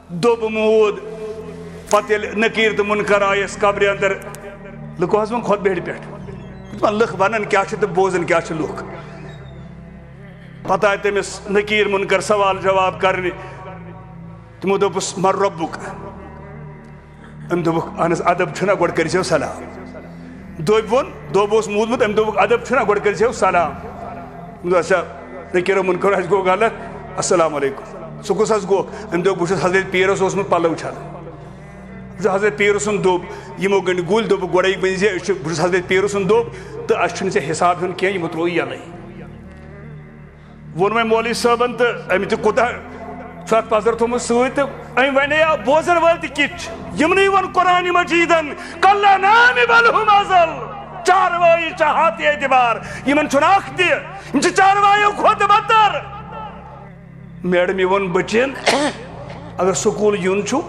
دوب مود پتہ نکیر تو منکر آئیس قبر اندر لکو حض من خود بیڑ پیٹ لکھ ونن کیا تو بوزن کیا لکھ پتہ آئی تمس نکیر منکر سوال جواب کرنے تمو دوپس مر ربک ام دوپک اہنس ادب چھنا گوڑ کرزیو سلام دوب ون دوب اس مودمت ام دوپک ادب چھنا گوڑ کرزیو سلام اچھا نکیر منکر اس گو غلط السلام علیکم سکوس اس گو ام دوپ بوشت حضرت پیرس اس میں پلو چھل حضرت پیرسن دوب یمو گنڈ گول دوپ گوڑائی بنزی بوشت حضرت پیرسن دوب تو اشن سے حساب ہن کیا یمو تروئی علی ون میں مولی صاحبن تو امی تو کوتا ساتھ پازر تھومس سویت امی وینے یا بوزن والتی کچ یمنی ون قرآن مجیدن کلا نامی بلہم ازل چاروائی چاہاتی اعتبار یمن چناخ دی یم چاروائی خود بطر میڈمی ون بچین اگر سکول یون چھو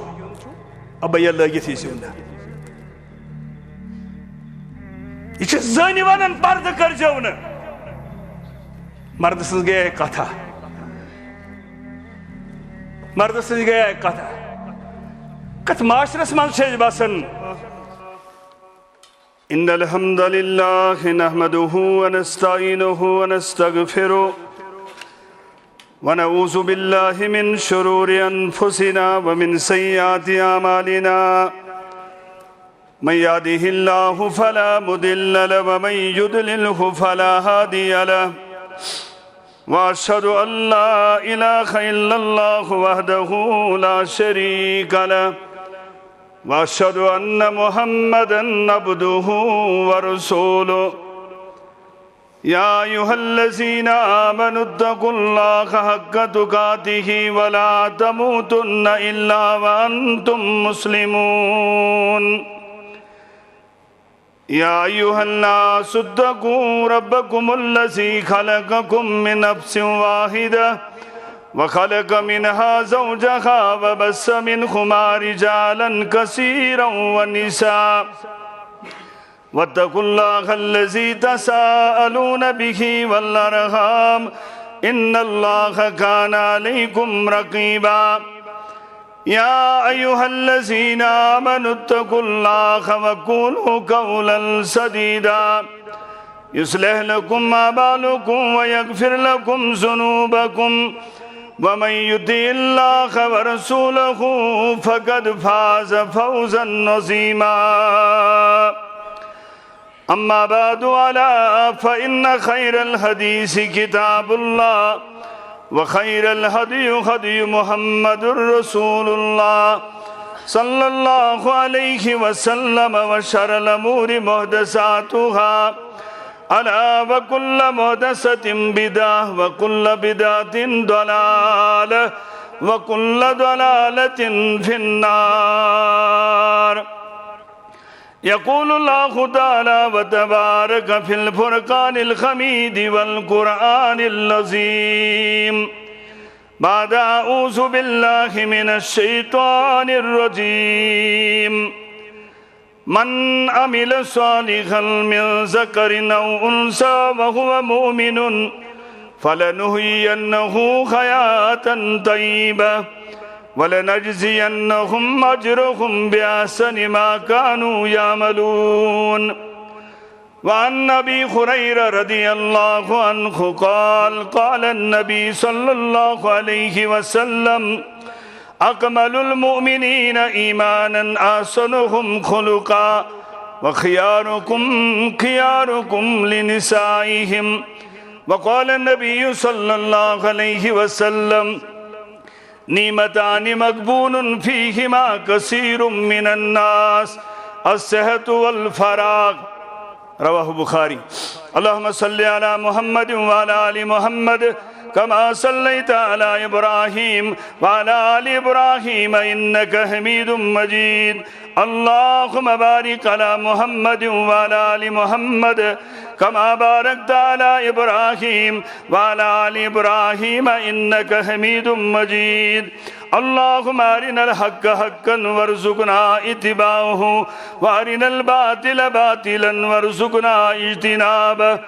اب یہ لگی سیون یہ زنی ونن پرد کر جون مرد سن گیا کتھا مرد سن گیا کتھا کت معاشرس من سے باسن ان الحمد للہ نحمده ونستعینه ونستغفره ونعوذ بالله من شرور انفسنا ومن سیئات اعمالنا من يهده الله فلا مضل له ومن يضلله فلا هادي له وأشهد أن لا إله إلا الله وحده لا شريك له وأشهد أن محمدًا عبده ورسوله يا أيها الذين آمنوا اتقوا الله حق تقاته ولا تموتن إلا وأنتم مسلمون يا أيها الناس اتقوا ربكم الذي خلقكم من نفس واحدة وخلق منها زوجها وبث منهما رجالا كثيرا ونساء واتقوا الله الذي تساءلون به والأرحام إن الله كان عليكم رقيبا يا أيها الذين آمنوا اتقوا الله وقولوا قولا سديدا يصلح لكم أعمالكم ويغفر لكم ذنوبكم ومن يطع الله ورسوله فقد فاز فوزا عظيما أما بعد ألا فإن خير الحديث كتاب الله وخير الهدي هدي محمد رسول الله صلى الله عليه وسلم وشر الأمور محدثاتها ألا وكل محدثة بدعة وكل بدعة ضلالة وكل ضلالة في النار يقول الله تعالى وتبارك في الفرقان الحميد والقرآن العظيم بعد أعوذ بالله من الشيطان الرجيم من عمل صالحا من ذكر أو أنثى وهو مؤمن فلنحيينه حياة طيبة وَلَنَجْزِيَنَّهُمْ أَجْرَهُمْ بِأَحْسَنِ مَا كَانُوا يَعْمَلُونَ وعن أبي هريرة رضي الله عنه قال قال النبي صلى الله عليه وسلم أكمل المؤمنين إيمانا أحسنهم خلقا وخياركم خياركم لنسائهم وقال النبي صلى الله عليه وسلم نعمتان مغبون فيهما كثير من الناس الصحة والفراغ رواه بخاري اللهم صل على محمد وعلى آل محمد كما صليت على إبراهيم وعلى آل إبراهيم إنك حميد مجيد اللهم بارك على محمد وعلى آل محمد كما باركت على إبراهيم وعلى آل إبراهيم إنك حميد مجيد اللهم أرنا الحق حقا وارزقنا اتباعه وأرنا الباطل باطلا وارزقنا اجتنابه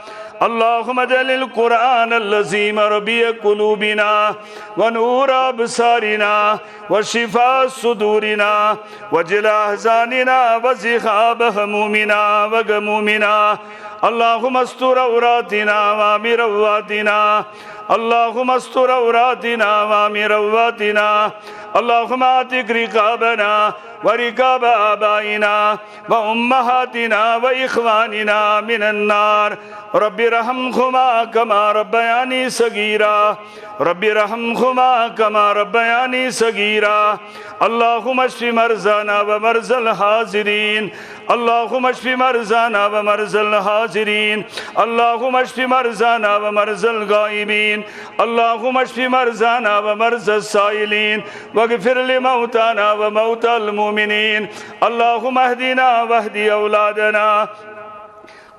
اللهم اجعل القرآن العظيم ربيع قلوبنا ونور أبصارنا وشفاء صدورنا وجلاء أحزاننا وذهاب همومنا وغمومنا. اللهم استر عوراتنا وامن رواتنا. اللهم استر عوراتنا وامن رواتنا. اللهم اعتق رقابنا ورقاب آبائنا وأمهاتنا وإخواننا من النار. رب ارحمهما كما ربياني صغيرا. رب ارحمهما كما ربياني صغيرا. اللهم اشف مرضانا ومرضى الحاضرين. اللهم اشف مرضانا ومرضى الحاضرين. اللهم اشف مرضانا ومرضى الغائبين. اللهم اشف مرضانا ومرضى السائلين واغفر لموتانا وموتى المؤمنين. اللهم اهدنا واهد أولادنا.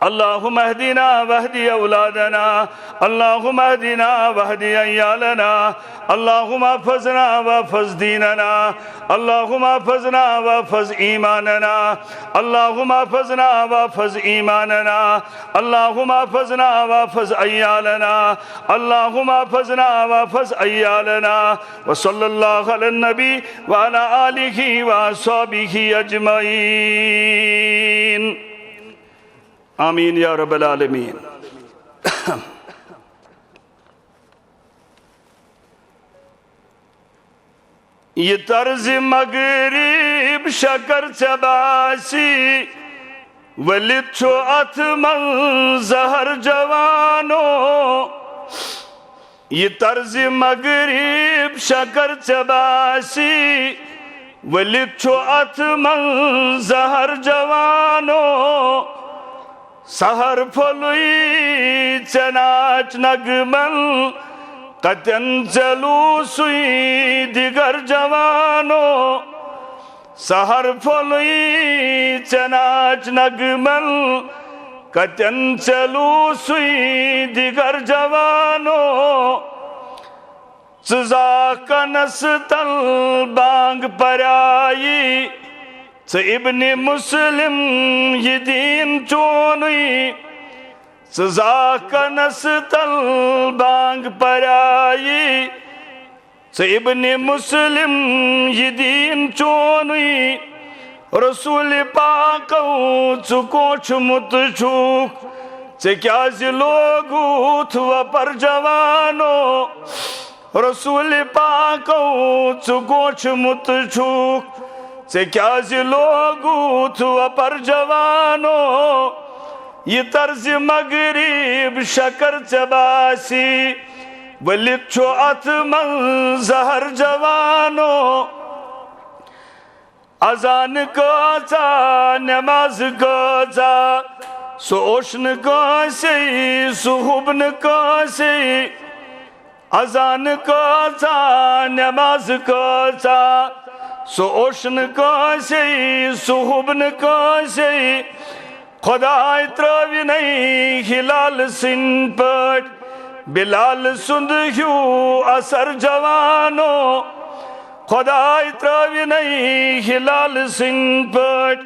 اللهم اهدنا واهد أولادنا. اللهم اهدنا واهد عيالنا. اللهم احفظنا واحفظ ديننا. اللهم احفظنا واحفظ إيماننا. اللهم احفظنا واحفظ إيماننا. اللهم احفظنا واحفظ عيالنا. اللهم احفظنا واحفظ عيالنا. وصلى الله على النبي وعلى آله وصحبه أجمعين. آمین یا رب العالمین. یہ طرز مغرب شکر چباسی ولد چھو اتمن زہر جوانو. یہ طرز مغرب شکر چباسی ولد چھو اتمن زہر جوانو. سہر پھلوئی چناچ نگمن کتن چلو سوئی دیگر جوانو. سہر پھلوئی چناچ نگمن کتن چلو سوئی دیگر جوانو. سزا کنس تل بانگ پرائی ابن مسلم یہ دین چونی. سزا کنس تل بانگ پرائی ابن مسلم یہ دین چونی. رسول پاکو چکوچ مت چھوک کیا لوگوت و پر جوانو. رسول پاکو چکوچ مت چھوک کیا لوگوت و پر جوانو. یہ طرز مغرب شکر چباسی ولد چھو اتمن زہر جوانو. اذان کاچا نماز کاچا سوشن کاسی صحبن کاسی. اذان کاچا نماز کاچا سوشن کاسی صحبن کاسی. خدای تراوی نہیں ہلال سن پٹ بلال سند ہیو اثر جوانو. خدای تراوی نہیں ہلال سن پٹ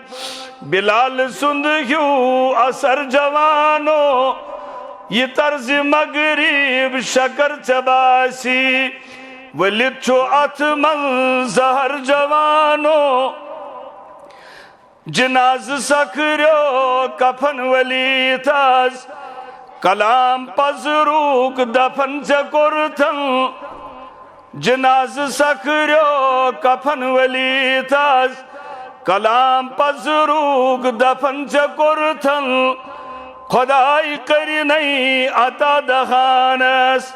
بلال سند ہیو اثر جوانو. یہ طرز مغرب شکر چباسی ولد چھو اتمن زہر جوانو. جناز سکریو کفن ولی تاز کلام پزروک دفن چکرتن. جناز سکریو کفن ولی تاز کلام پزروک دفن چکرتن. خدای کری نہیں عطا دخانس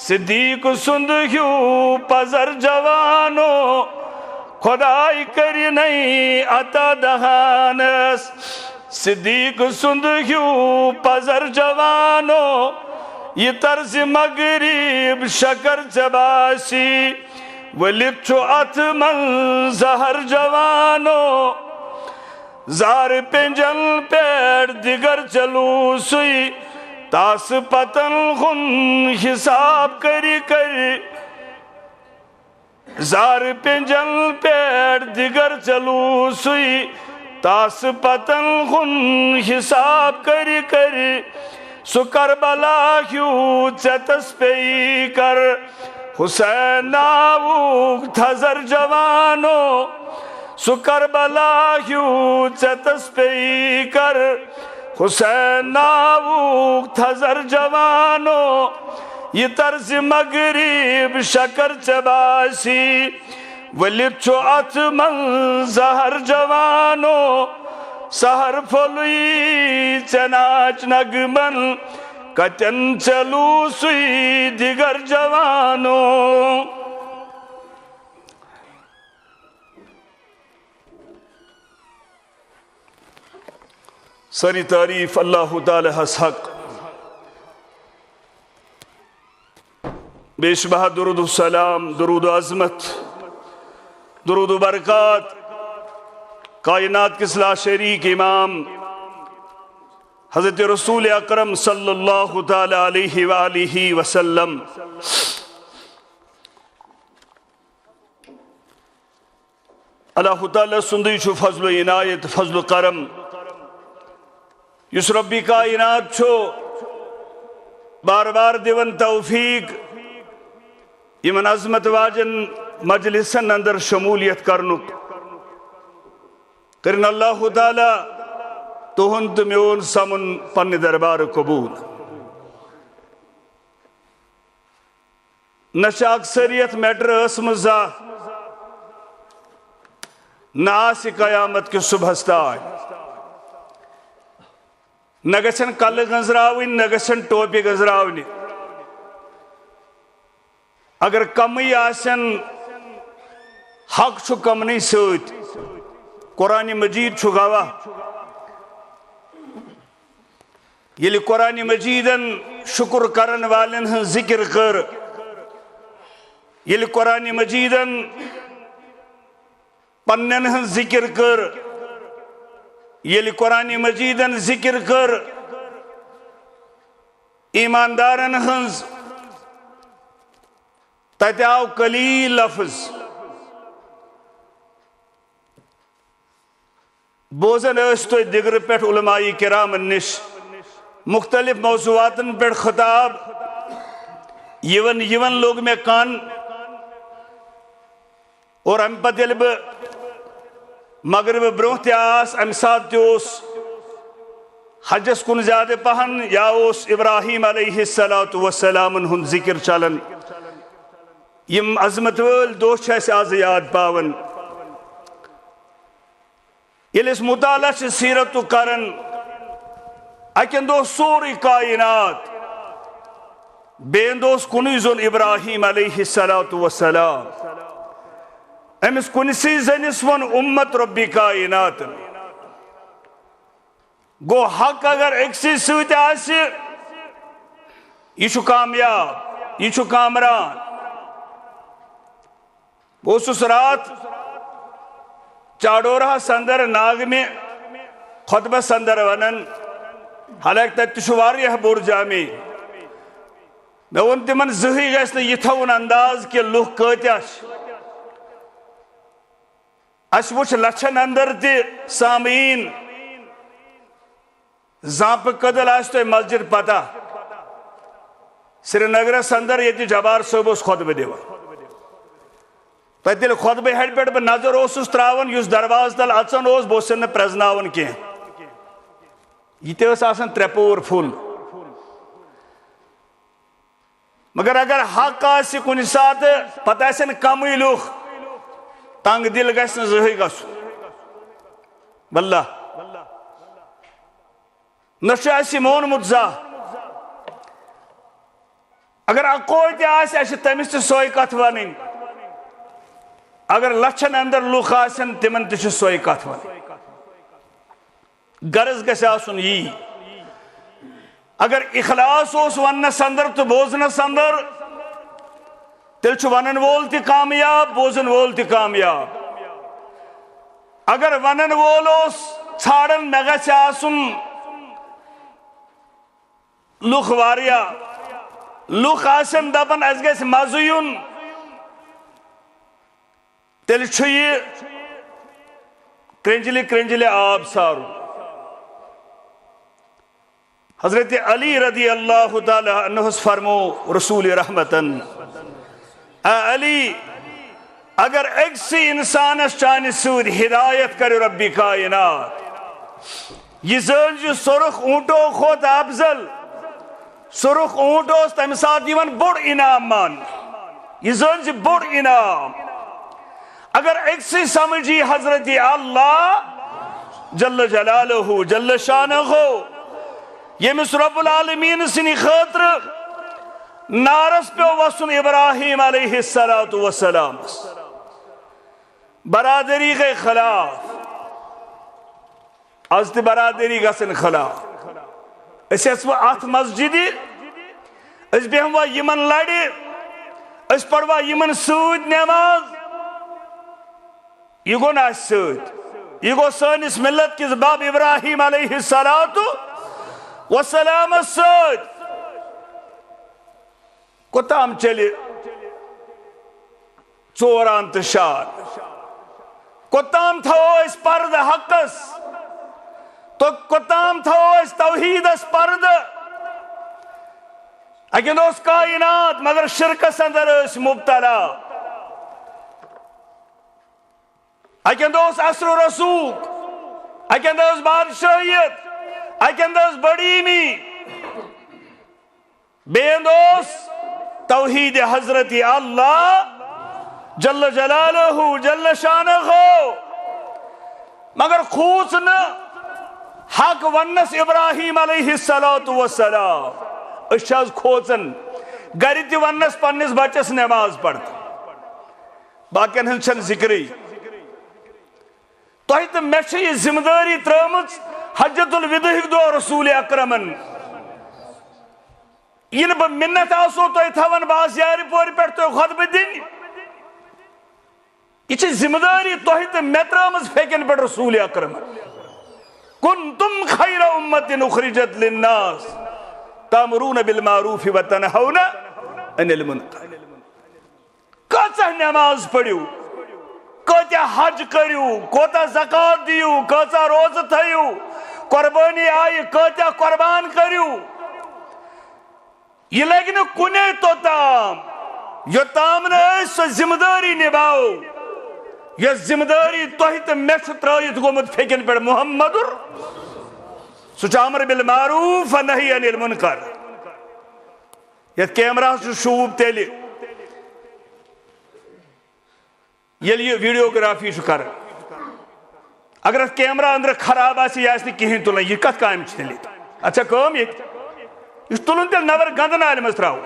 صدیق سندھیو پزر جوانو. خدای کری نہیں عطا دخانس صدیق سندھیو پزر جوانو. یہ طرز مغرب شکر چباسی ولد چھو اتمن زہر جوانو. زار پنجل پیڑ دیگر چلو سوئی تاس پتن خون حساب کری کر. زار پنجل پیڑ دیگر چلو سوئی تاس پتن خون حساب کری کر. سو کربلا ہیو ژیتس پیی کر حسین ناوُک تھزر جوانو سو کربلا ہیو ژیتس پیی کر حسین ناوُک تھزر جوانو یہ طرز مغرب شکر چباسی ولد چھو ات من زہر جوانو سہر پھولوی چناچ نگمن کتن چلو سوی دیگر جوانو سری تعریف اللہ تعالی حق بے شبہ درود و سلام درود و عظمت درود و برکات کائنات کس لا شریک امام حضرت رسول اکرم صلی اللہ تعالی علیہ وآلہ وسلم اللہ تعالی سندی چھو فضل و عنایت فضل و کرم یس ربی کائنات چھو بار بار دیون توفیق یمن عظمت واجن مجلسن اندر شمولیت کرنک کرن اللہ تعالی تہند میون سمن پن دربار قبول نش اکثریت میٹر اسمزا ناس قیامت کے صبح تان نہ گژھن کل گنزراون نہ گژھن ٹوپی گنزراون اگر کمی آسن حق چھو کمنی سوت قرآن مجید چھو گواہ یلی قرآن مجیدن شکر کرن والن ہن ذکر کر یلی قرآن مجیدن پنن ہن ذکر کر یلی قرآن مجیدن ذکر کر ایماندارن ہنز تت آو قلیل لفظ بوزن تو دگر پیٹھ علماء کرام نش مختلف موضوعاتن پیٹھ خطاب یون لوگ میں کان اور ام پتہ یل بہ مغرب برونہ تہ آس ام سات تہ اوس حجس کن زیادہ پہن یا اوس ابراہیم علیہ السلام ہن ذکر چلن یم عظمت ول دو چھ اس آز یاد پاون یل اس مطالعہ چھ سیرت کرن اکن دو سوری کائنات بین دوس کنی زون ابراہیم علیہ السلام امس کنسی زنس ون امت ربی کائنات گو حق اگر اکسی سوت آسی یہ چھو کامیاب یہ چھو کامران اس رات چاڑورہ سندر ناگ میں خطبہ سندر ونن حالانکہ تشواریہ بور جامی میں ان تمن زہی گیسن یہ تھون انداز کے لوگ کتیاش اس وچھ لچھن اندر تی سامعین زامپ قدل آستے مسجد پتا سری نگر سندر یہ جبار صوب اس خطبہ دیوا تیل خطبہ ہیڈ پیٹ پر نظر اس تراون یس درواز تل اچن اس بوسن پرزناون کی یہ تے اس آسن تریپور فل مگر اگر حق آسی کنی ساتھ پتہ ایسن کمی لوگ تنگ دل گسن زہی گسو واللہ نشہ ایسی مون متزا اگر اکوئی تے آسی ایسی تمیز تے سوئی کت ونین اگر لچھن اندر لوگ آسن تمن تے سوئی کت ونین غرض گس آسن یہ اگر اخلاص اس ون سندر تو بوزن سندر تیل چھو ونن وول تی کامیاب بوزن وول تی کامیاب اگر ونن وول اس چھاڑن مگا آسن لوگ واریا لوگ آسن دپن از گیس مزیون تیل چھو یہ کرنجلی آب سارو حضرت علی رضی اللہ تعالی عنہ فرمو رسول رحمتن اے علی اگر اکسی انسانس چانہ سود ہدایت کرو ربی کائنات یہ زل جو سرخ اونٹو خود افضل سرخ اونٹو تمہ سات یوان بڑ انعام مان یہ زل جو بڑ انعام اگر اکسی سمجھی حضرت اللہ جل جلالہ جل شانہ یمس رب العالمین سنی خاطر نارس پہ وسن ابراہیم علیہ السلام برادری کے خلاف از تہ برادری گژھن خلاف اس ات مسجد اس بیہموا یمن لڑ اس پڑوا یمن سود نماز یہ گو نا سود یہ گو سانس ملت کس باب ابراہیم علیہ السلام سود کوتام چلی ژوران تو شان کوتام تھو اس پرد حقس تو کوتام تھو اس توحید اس پرد اگن اس کائنات مگر شرکس اندر اس مبتلا اگن اس عصر و رسوق اگن اس بادشاہیت اگن اس بڑیمی بین اس توحید حضرت اللہ جل جلالہ جل شانہ مگر خوص نہ حق ونس ابراہیم علیہ السلام اشاز کھوچن گری تی ونس پنس بچس نماز پڑھتا باقین ہنچن ذکری تو ہی تو میں یہ ذمہ داری ترامت حجت الوداع دو رسول اکرمن یہ با منت آسو تو اتھاون باز یاری پوری پیٹ تو خطب دن یہ ذمہ داری تو ہی تو میں ترامت فیکن پر رسول اکرمن کنتم خیر امت اخرجت للناس تامرون بالمعروف وتنہون عن المنکر کچھ نماز پڑھیو کتیا حج کریو کوتا زکات دیو کتا روز تھیو قربانی آئی کتیا قربان کریو یہ لیکن کنے تو تام یہ تام نے اس ذمہ داری نباؤ یہ ذمہ داری توہیت میش ترائیت گومت فیکن پر محمد سچ امر بالمعروف نہی عن المنکر یہ کیمرہ شوب تیلی یہ ویڈیوگرافی کر اگر کیمرہ اندر خراب آسی یا اس نے کہیں تلن یہ کت قائم چھنے لیتا اچھا کام یہ تلن تیل نور گندن آلم استراؤ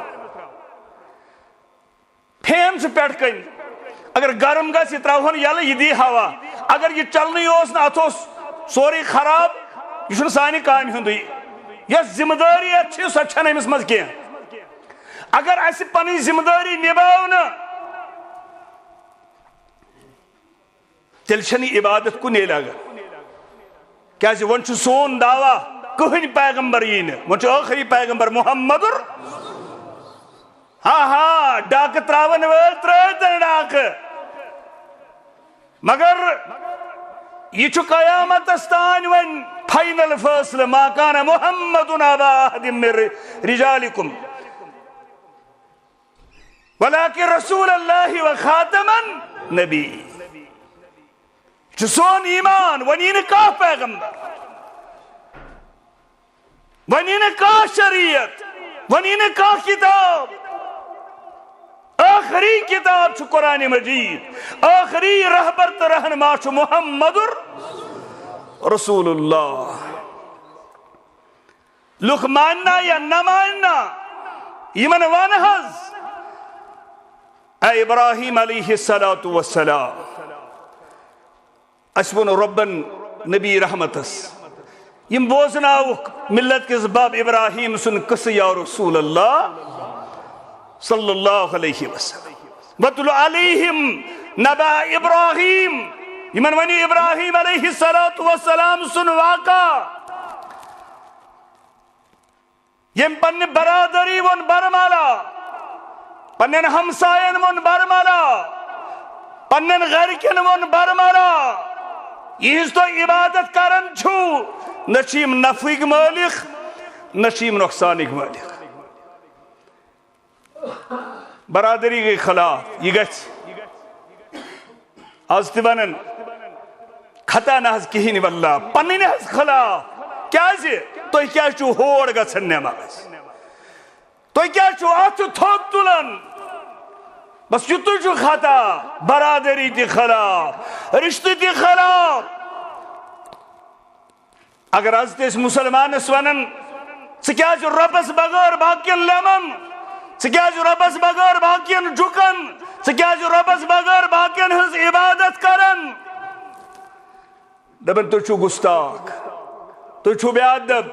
پھیم سے پیٹ کن اگر گرم گا سی تراؤن یالا یہ دی ہوا اگر یہ چلنی ہوس نا اتھو سوری خراب یہ شن سانی قائم ہندوئی یہ ذمہ داری اچھی اس اچھا نہیں مسمز کیا اگر ایسی پنی ذمہ داری نباؤ نا تلشنی عبادت کو نہیں لگا کیسے ونچ سون دعویٰ کہیں پیغمبر یہ نہیں ونچ آخری پیغمبر محمد ہاں ڈاک تراون ویل ترائیتن ڈاک مگر یہ چھو قیامت استان ون فائنل فیصل ما کان محمد ابا احد من رجالکم ولیکن رسول اللہ و خاتما نبی سون ایمان ونی نے کہا پیغمبر ونی نے کہا شریعت ونی نے کہا کتاب آخری کتاب چھو قرآن مجید آخری رہبر رہنما چھو محمد رسول اللہ لکھ ماننا یا نہ ماننا ایمن وانحز اے ابراہیم علیہ السلام اسبن ربن نبی رحمتس یم بوزناوک ملت کس باب ابراہیم سن قص یا رسول اللہ صلی اللہ علیہ وسلم وَاتْلُ عَلَيْهِمْ نَبَأَ ابراہیم یمن ونی ابراہیم علیہ السلام سن واقع یم پن برادری ون برمالا پنن ہمسائن ون برمالا پنن غرکن ون برمالا یہ تو عبادت کرن چھو نچیم نفیق مالک نشیم نقصان مالک برادری گئی خلاف یہ گھس آز تہ ونن خطا نہ کہین واللہ پنن خلاف کیازِ تُہۍ کیازِ چھو ہور گژھان نماز تُہۍ کیازِ چھو اتھ تھوٚد تُلان بس یُتُے چھُ خطا برادری تہ خلاف رشتہ تہ خلاف اگر آز تہ مسلمانس ونن ژٕ کیازِ رۄبس بغٲر باقین لیمن ژٕ کیازِ رۄبس بغٲر باقین جُکن ژٕ کیازِ رۄبس بغٲر باقین ہٕنٛز عبادت کران دپن تُہۍ چھُو گُستاخ تُہۍ چھُو بے ادب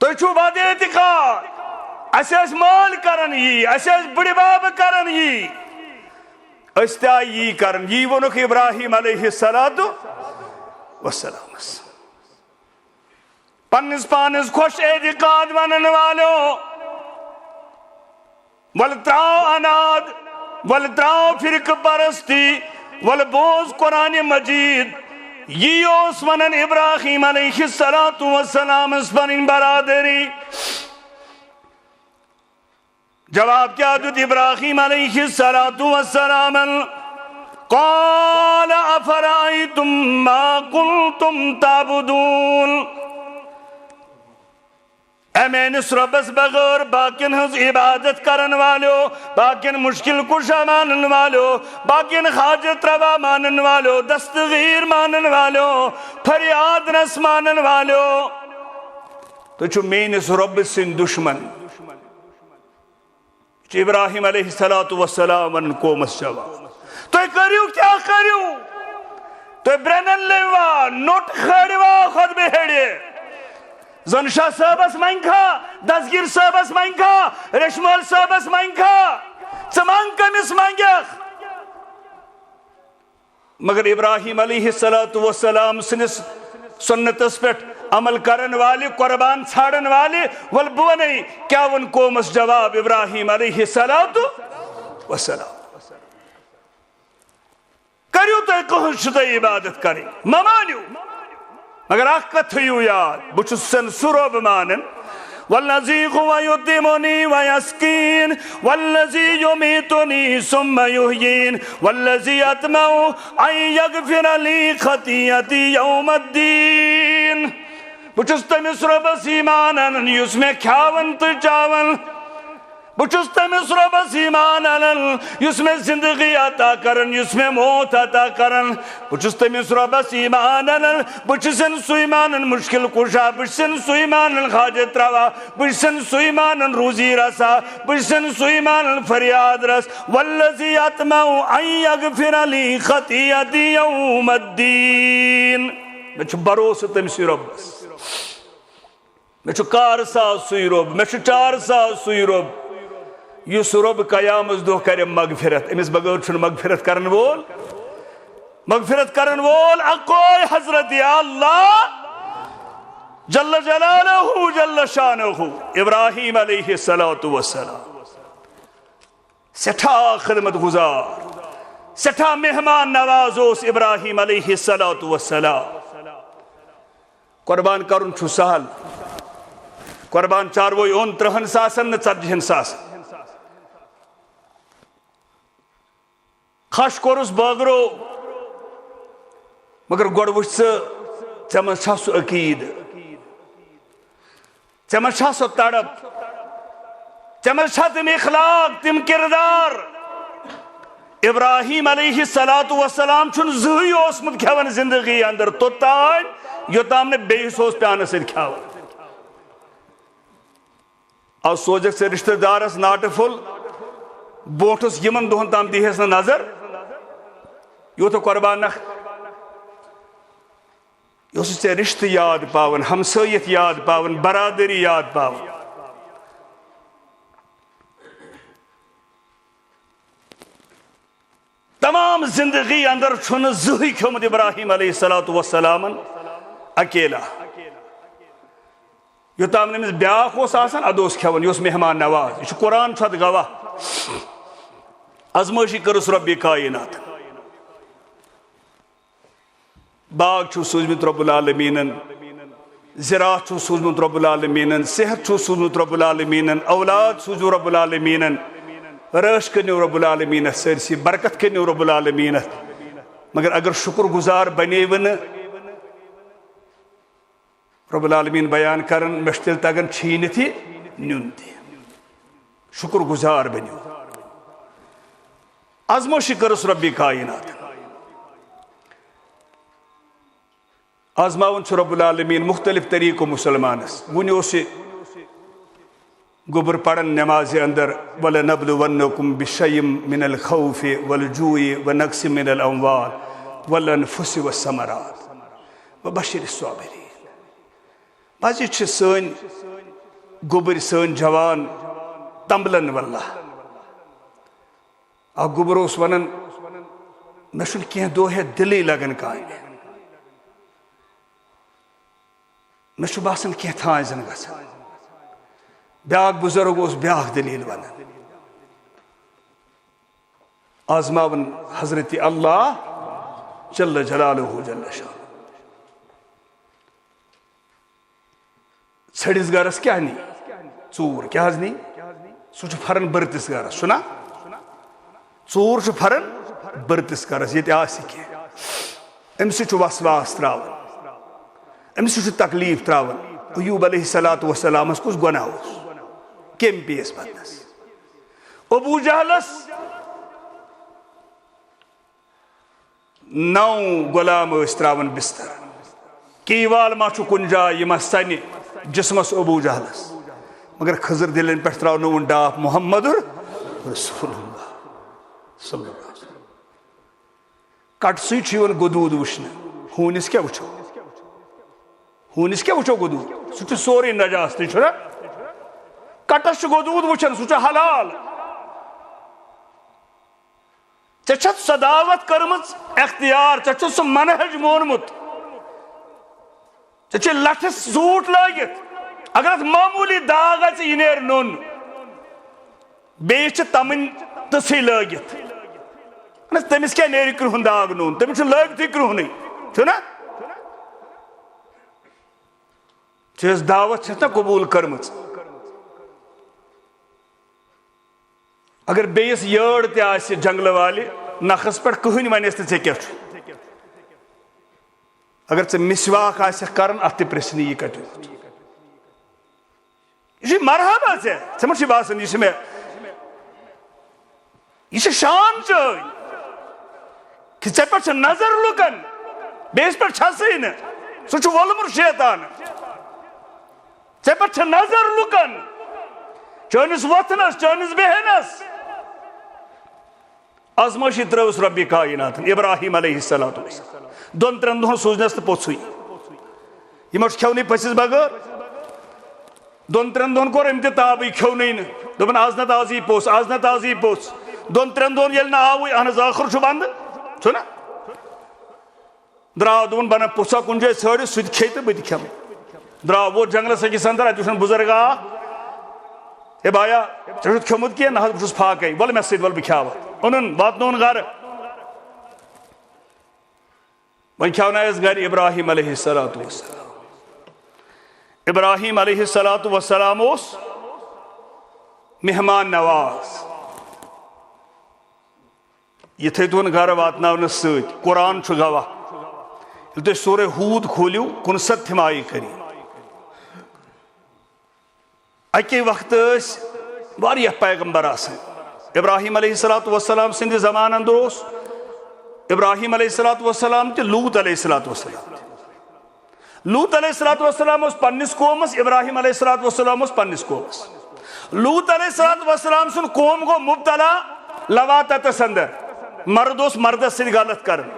تُہۍ چھُو بد اعتقاد اسہِ ٲسۍ مٲلۍ کران یی اسہِ ٲسۍ بٕڈِ بب کران یی أسۍ تہِ آیہِ یی کران یی ووٚنُکھ ابراہیم علیہ الصلوۃ والسلامس پننس پانس خوش اعتقاد ونن والو ول تراو اناد ول تراو فرقہ پرستی ول بوز قرآن مجید یہ اوس ونن ابراہیم علیہ الصلوۃ والسلام اس پنن برادری جواب کیا دیت ابراہیم علیہ الصلوۃ والسلام قال افرأيتم ما كنتم تعبدون اے میانس ربس بغیر باقین ہز عبادت کرن والو باقین مشکل کشا مانن والو باقین حاجت روا مانن والو دستگیر مانن والو فریاد رس مانن والو تو چھو میانس رب سن دشمن ابراہیم علیہ الصلوۃ والسلام ان قومس جواب تو کریو کیا کریو تو برنن لیوا نوٹ خڑوا خود بہڑے زن شاہ صاحبس منکھا دسگیر صاحبس منکھا رشمال صاحبس منکھا ژمان کمس منگیخ مگر ابراہیم علیہ الصلوۃ والسلام سنس سنتس پہ عمل کرن والے قربان ژھانڈن والے ول بہ ونے کیا ون قومس جواب ابراہیم علیہ الصلوۃ والسلام کریو تو کہن چھو عبادت کریں ممانیو مگر اخ کت تھیو یاد بچ سن سرب مانن والذی هو یطعمنی ویسقین والذی یمیتنی ثم یحیین والذی اطمع ان یغفر لی خطیئتی یوم الدین بچس تمس ربس ایمان انن یس میں کھاون تو چاون بچس تمس ربس ایمان انن یس میں زندگی عطا کرن یس میں موت عطا کرن بچس تمس ربس ایمان انن بچسن سویمانن مشکل کشا بچسن سویمانن حاجت روا بچسن سویمانن روزی رسا بچسن سویمانن فریاد رس والذی اطمع ان یغفر لی خطیئتی یوم الدین میں چھو بروس تمسی ربس میں چھو کار ساز سوی رب میں چھو چار ساز سوی رب یس رب قیامت دہ کر مغفرت امس بغیر چھن مغفرت کرن وول اکوئی حضرت اللہ جل جلالہ جل شانہ ابراہیم علیہ الصلوۃ والسلام سٹھا خدمت گزار سٹھا مہمان نواز اس ابراہیم علیہ الصلوۃ والسلام قربان کرن چھو سہل قربان چاروئی 29 ساسن 40 ساسن خش کورس باغرو مگر گوڑ وچ ژے من چھا سو عقید ژے من چھا سو تڑپ ژے من چھا تم اخلاق تم کردار ابراہیم علیہ الصلوۃ والسلام چھن زہی اوسمت کھیون زندگی اندر توتان یوتام نے بیس اوس پیانہ سۭتۍ کھیون آو سوجک سے رشتہ دارس ناٹ فل بوٹس یمن دہن تام دیہس نظر یو تو قربان نخ یو سے رشتہ یاد پاون ہمسائیت یاد پاون برادری یاد پاون تمام زندگی اندر چھن زہی کھیومت ابراہیم علیہ الصلوۃ والسلام اکیلا یوتام نمس بیاکھ اوس آسان ادوس کھیون یوس مہمان نواز یہ قرآن چھت گواہ ازمائشی کرس ربی کائنات باغ چھو سوزمت رب العالمینن زراعت سوزمت رب العالمین، صحت سوزمت رب العالمین، اولاد سوزو رب العالمین، رٲچھ کٔرنو رب العالمین سٲرسٕے، برکت کٔرنو رب العالمین. مگر اگر شکر گزار بنیو نہٕ، رب العالمین بیان کرن مےٚ چھُ تیٚلہِ تگان چھیٖنِتھ یہِ نیُن تہِ. شکر گزار بنیو. آزمٲیشی کٔرٕس رۄبِ کاینات. آزماوان چھُ رب العالمین مختلف طریقو مسلمانس. وُنہِ اوس یہِ گوٚبُر پران نمازِ اندر وَلَنَبْلُوَنَّكُمْ بِشَيْءٍ مِنَ الْخَوْفِ وَالْجُوعِ وَنَقْصٍ مِنَ الْأَمْوَالِ وَالْأَنفُسِ وَالثَّمَرَاتِ وَبَشِّرِ الصَّابِرِينَ. مزِ چھِ سٲنۍ گوٚبٕرۍ سٲنۍ جوان تمبلن واللہ. اکھ گوٚبُر اوس ونان مےٚ چھُنہٕ کینٛہہ دۄہ ہٮ۪تھ دِلٕے لگان کامہِ، مےٚ چھُ باسان کینٛہہ تھانۍ زن گژھان. بیاکھ بُزرگ اوس بیاکھ دلیٖل ونان. آزماون حضرت اللہ جل جلالہ جل شانہ. ژھٔڑِس گرس کیٛاہ نی؟ ژوٗر. کیٛاہ حظ نی؟ سُہ چھُ پھران بٔرتِس گرس. چھُنا؟ ژوٗر چھُ پھران بٔرتِس گرس ییٚتہِ آسہِ کینٛہہ. أمۍ سۭتۍ چھُ وسواس تراوان، أمۍ سۭتۍ چھُ تکلیٖف تراوان. ایوب علیہ الصلوۃ والسلامس کُس گۄناہ اوس؟ کٔمۍ پیٚیس پتنس؟ ابوٗ جہلس 9 غلام ٲسۍ تراوان بستر. کیوال ما چھُ کُنہِ جایہِ یہِ ما سنہِ جسمس ابوٗ جہلس. مگر خضر دِلن پٮ۪ٹھ تراونوُن ڈاپ محمد رسول اللہ صلی اللہ علیہ وسلم. کٹسٕے چھُ یِوان گۄدوٗد وٕچھنہٕ. ہوٗنِس کیٛاہ وٕچھو؟ ہوٗنِس کیٛاہ وٕچھو گۄدوٗد؟ سُہ چھُ سورُے نجاستٕے. چھُنا؟ کٹس چھُ گۄدوٗد وٕچھان، سُہ چھُ حلال. ژےٚ چھتھ سۄ دعوت کٔرمٕژ اختیار، ژےٚ چھُتھ سُہ منہج مونمُت، ژےٚ چھُے لٹھس زوٗٹھ لٲگِتھ. اگر اتھ معموٗلی داغ آژِ یہِ نیرِ نوٚن. بیٚیِس چھِ تمٕنۍ تٕژھٕے لٲگِتھ. تٔمِس کیٛاہ نیرِ کرٛہُن داغ نوٚن؟ تٔمِس چھُ لٲگتھٕے کرٛہُنٕے. چھُنا؟ ژےٚ دعوت چھَتھ نا قبوٗل کٔرمٕژ. اگر بیٚیِس یٲر تہِ آسہِ جنگلہٕ والہِ نکھس پٮ۪ٹھ کٕہٕنۍ ونٮ۪س نہٕ ژےٚ کیٛاہ چھُ. اگر ژےٚ مسواک آسٮ۪کھ کران اتھ تہِ پرژھنہِ یہِ کتہِ. یہ چھُ مرحبا ژےٚ ما چھُے باسان یہِ چھِ مےٚ، یہِ چھِ شان چٲنۍ کہِ ژےٚ پٮ۪ٹھ چھِ نظر لُکن، بیٚیِس پٮ۪ٹھ چھسٕے نہٕ. سُہ چھُ وولمُت شیطان. ژےٚ پٮ۪ٹھ چھِ نظر لُکن، چٲنِس وۄتھنس چٲنِس بیہنس. آزمٲیشی ترٲوٕس رۄبِ کایناتن ابراہیم علیہ الصلوۃ والسلام. 2-3 دۄہن سوٗزنس نہٕ پوٚژھُے. یِمو چھُ کھٮ۪ونٕے پٔژھِس بغٲر. 2-3 دۄہن کوٚر أمۍ تہِ تابٕے، کھیوٚونٕے نہٕ. دوٚپُن آز نتہٕ آز یی پوٚژھ، آز نتہٕ آز یی پوٚژھ. 2-3 دۄہن ییٚلہِ نہٕ آوٕے، اہن حظ ٲخٕر چھُ ونٛدٕ. چھُنا؟ درٛاو دوٚپُن بہٕ انہٕ پوٚژھا کُنہِ جایہِ ژھٲرِتھ، سُہ تہِ کھیٚیہِ تہٕ بہٕ تہِ کھٮ۪مہٕ. درٛاو ووت جنگلس أکِس انٛدر. اتہِ وٕچھن بُزرگ اکھ. ہے بایا ژےٚ چھُتھ کھیوٚمُت کینٛہہ؟ نہ حظ بہٕ چھُس فاقے. وَلہٕ مےٚ سۭتۍ وَلہٕ بہٕ کھیاوٕ. اوٚنُن واتنووُن گرٕ. وۄنۍ کھیاونایس گرِ ابراہیم علیہ الصلوۃ والسلام. ابراہیم علیہ الصلوۃ والسلام اوس مہمان نواز. یہ تھٲیتون گرٕ واتناونس سۭتۍ. قرآن چھُ گواہ. ییٚلہِ تُہۍ سورے ہوٗد کھوٗلِو 69 آیہِ کٔرِو. اَکے وقتہٕ ٲسۍ واریاہ پیغمبر آسان. ابراہیم علیہ الصلوۃ والسلام سٕنٛدِ زمانہٕ انٛدر اوس ابراہیم علیہ الصلوۃ والسلام تہِ لوٗط علیہ الصلوۃ والسلام تہِ. لوٗط علیہ الصلوۃ والسلام اوس پننِس قومس، ابراہیم علیہ الصلوۃ والسلام اوس پننِس قومس. لوٗط علیہ الصلوۃ والسلام سُنٛد قوم گوٚو مُبتلا لواتتس اندر. مرد اوس مردس سۭتۍ غلط کران.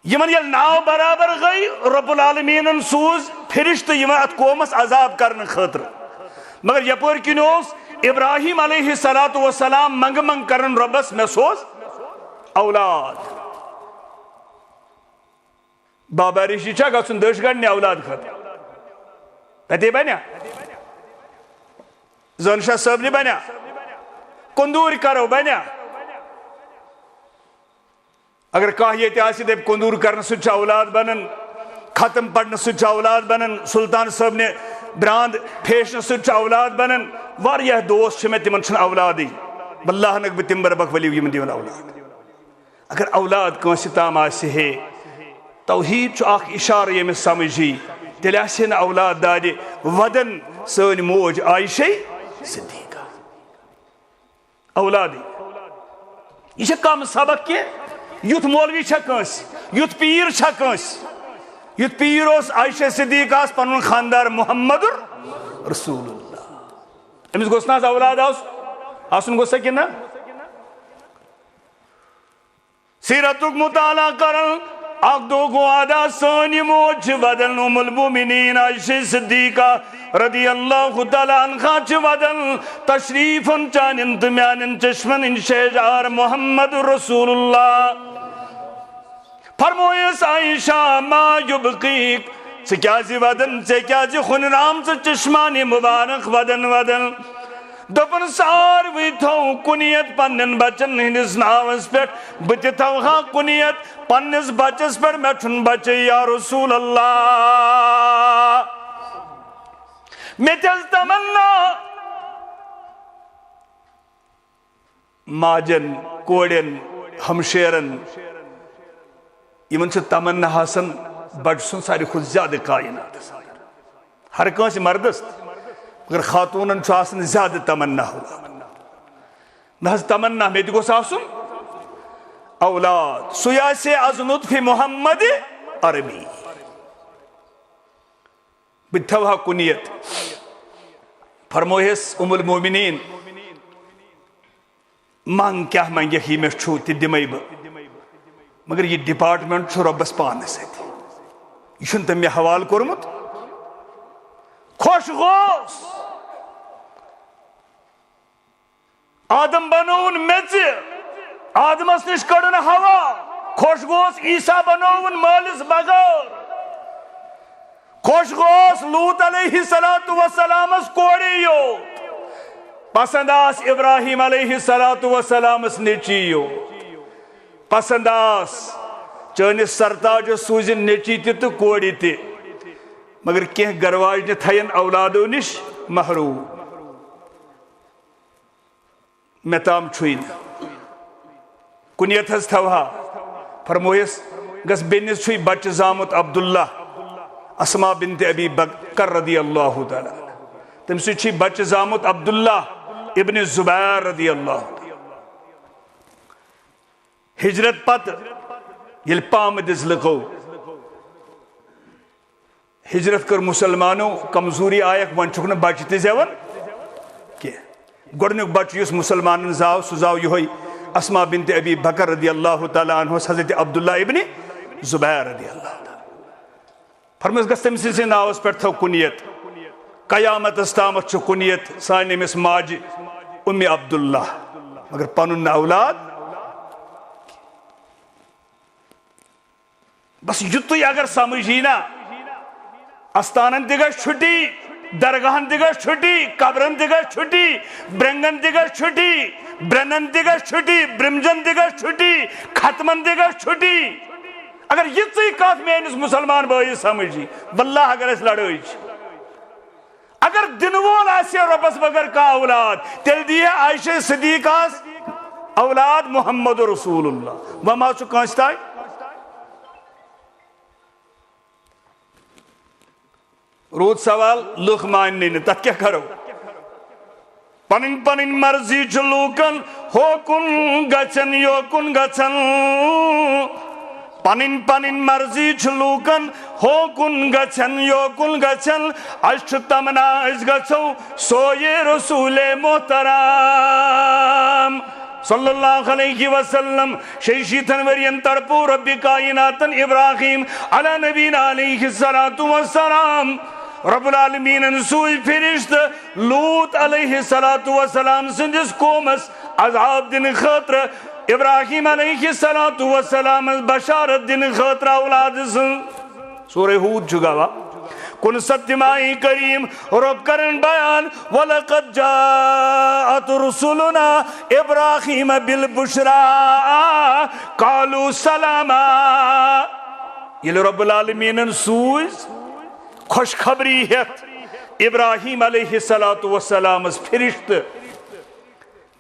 یِمن ییٚلہِ ناو برابر گٔے، رب العالمیٖنن سوٗز فرشتہٕ یِوان اتھ قومس عذاب کرنہٕ خٲطرٕ. مگر یپٲرۍ کِنۍ اوس ابراہیم علیہ الصلوۃ والسلام منگہٕ منگ کران رۄبس مےٚ سوز اولاد. بابا ریٖشی چھا گژھُن دٔچھ گنڈنہِ اولاد خٲطرٕ؟ تتے بنیا؟ زٲن شاہ صٲبنہِ بنیا؟ کُندوٗرۍ کرو بنیا؟ اگر کانٛہہ ییٚتہِ آسہِ دپہِ کُندوٗر کرنہٕ سۭتۍ چھِ اولاد بنان، ختم پڑھنے سچ اولاد بنن سلطان صاحب نے براند پھیشن سچ اولاد بنن واریاہ دوست چھ میں تمن چھن اولادی واللہ نک بہ تم بربک ولی یمن دیون اولاد اگر اولاد کنس تام آسہ ہے توحید چھ اخ اشارہ یمس سمجھی تیل آسہ نہ اولاد دادِ ودن سن موج عائشہ صدیقہ اولادی یہ کم سبق کی یوت مولوی چھ کنس یوت پیر چھ کنس یوت پیر اس عائشہ صدیقہ اس پنن خاندار محمد رسول اللہ امس گوس نا اولاد آسن گوسا کہ نا سیرتک مطالعہ کرن اک دو گو آدھا سانی موج ودن ام المومنین عائشہ صدیقہ رضی اللہ تعالیٰ عنہ چھ ودن تشریفن چانن تمیانن چشمن ان شہجار محمد رسول اللہ فرمویس عائشہ ما یبقیک سے کیا زی ودن سے کیا زی خنرام سے چشمانی مبارک ودن ودن دپن ساروی تھو کنیت پنن بچن ہندس ناوس پر بتی تھو ہاں کنیت پنس بچس پر میٹھن بچے یا رسول اللہ میں تیز تمنا ماجن کوڑن ہمشیرن یمن سے تمنا حسن بڑھ سن ساری خود زیادہ کائنات ہر کانسی مردست اگر خاتونن چھاسن زیادہ تمنا ہوا نحس تمنا میں دیکھو ساسن اولاد سیاسی از نطف محمد عربی بتوہا کنیت فرموہس ام المومنین مانگ کیا مانگے ہی میں چھو تی دمائی با مگر یہ ڈپارٹمنٹ چھو ربس پانے سے تھی یہ شنتا میں حوال کرمت خوش غوث آدم بنون میچے آدم اس نش کڑن ہوا خوش غوث عیسیٰ بنون مالس بغور خوش غوث لوت علیہ السلام اس کوڑیو پسند آس ابراہیم علیہ السلام اس نیچیو پسند آس چانس سرتاج سوزن نیچی تی تو کوڑی تی مگر کیا گرواج نے تھین اولادو نش محروم میں تام چھوئی کنیت ہز تھوہا فرمویس گس بینس چھوئی بچ زامت عبداللہ اسما بنت ابی بکر رضی اللہ تعالیٰ تم سے چھوئی بچ زامت عبداللہ ابن زبیر رضی اللہ ہجرت پت یل پام دز لکھو ہجرت کر مسلمانوں کمزوری آیک ون چھکن بچتی زیون کہ گوڑنک بچ یس مسلمان زاو سزاو یہ ہوئی اسما بنت ابی بکر رضی اللہ تعالیٰ عنہ حضرت عبداللہ ابن زبیر رضی اللہ تعالیٰ فرمس گستم سے ناوس پر تھو کنیت قیامت استامت چھو کنیت سانی مس ماج ام عبداللہ مگر پنن اولاد بس یتوی اگر سمجھینا استانن دیگر چھٹی درگاہن دیگر چھٹی قبرن دیگر چھٹی برنگن دیگر چھٹی برنن دیگر چھٹی برمجن دیگر چھٹی ختمن دیگر چھٹی اگر یتوی کات میں انس مسلمان بھائی سمجھی واللہ اگر اس لڑوئی اگر دنوال آسی ربس بگر کا اولاد تل دیئے عائشہ صدیقہ اولاد محمد رسول اللہ وما چو کانستا ہے رود سوال لوک ماننے نے تک کیا کرو پنن پنن مرضی چلوکن ہو کن گچن یو کن گچن پنن پنن مرضی چلوکن ہو کن گچن یو کن گچن اشت تمنا اس گچو سوئے رسول محترم صلی اللہ علیہ وسلم شیشی تنورین ترپو رب کائناتن ابراہیم علی نبینا علیہ السلام رب العالمین انسوئی فرشت لوت علیہ السلام سندس کومس عذاب دن خطر ابراہیم علیہ السلام بشارت دن خطر اولاد سن سورہ ہود جگاوا کن ستمائی کریم رب کرن بیان وَلَقَدْ جَاءَتْ رُسُلُنَا إِبْرَاهِيمَ بِالْبُشْرَى قَالُوا سَلَامًا یل رب العالمین سوز خوشخبری ہیت ابراہیم علیہ السلام فرشت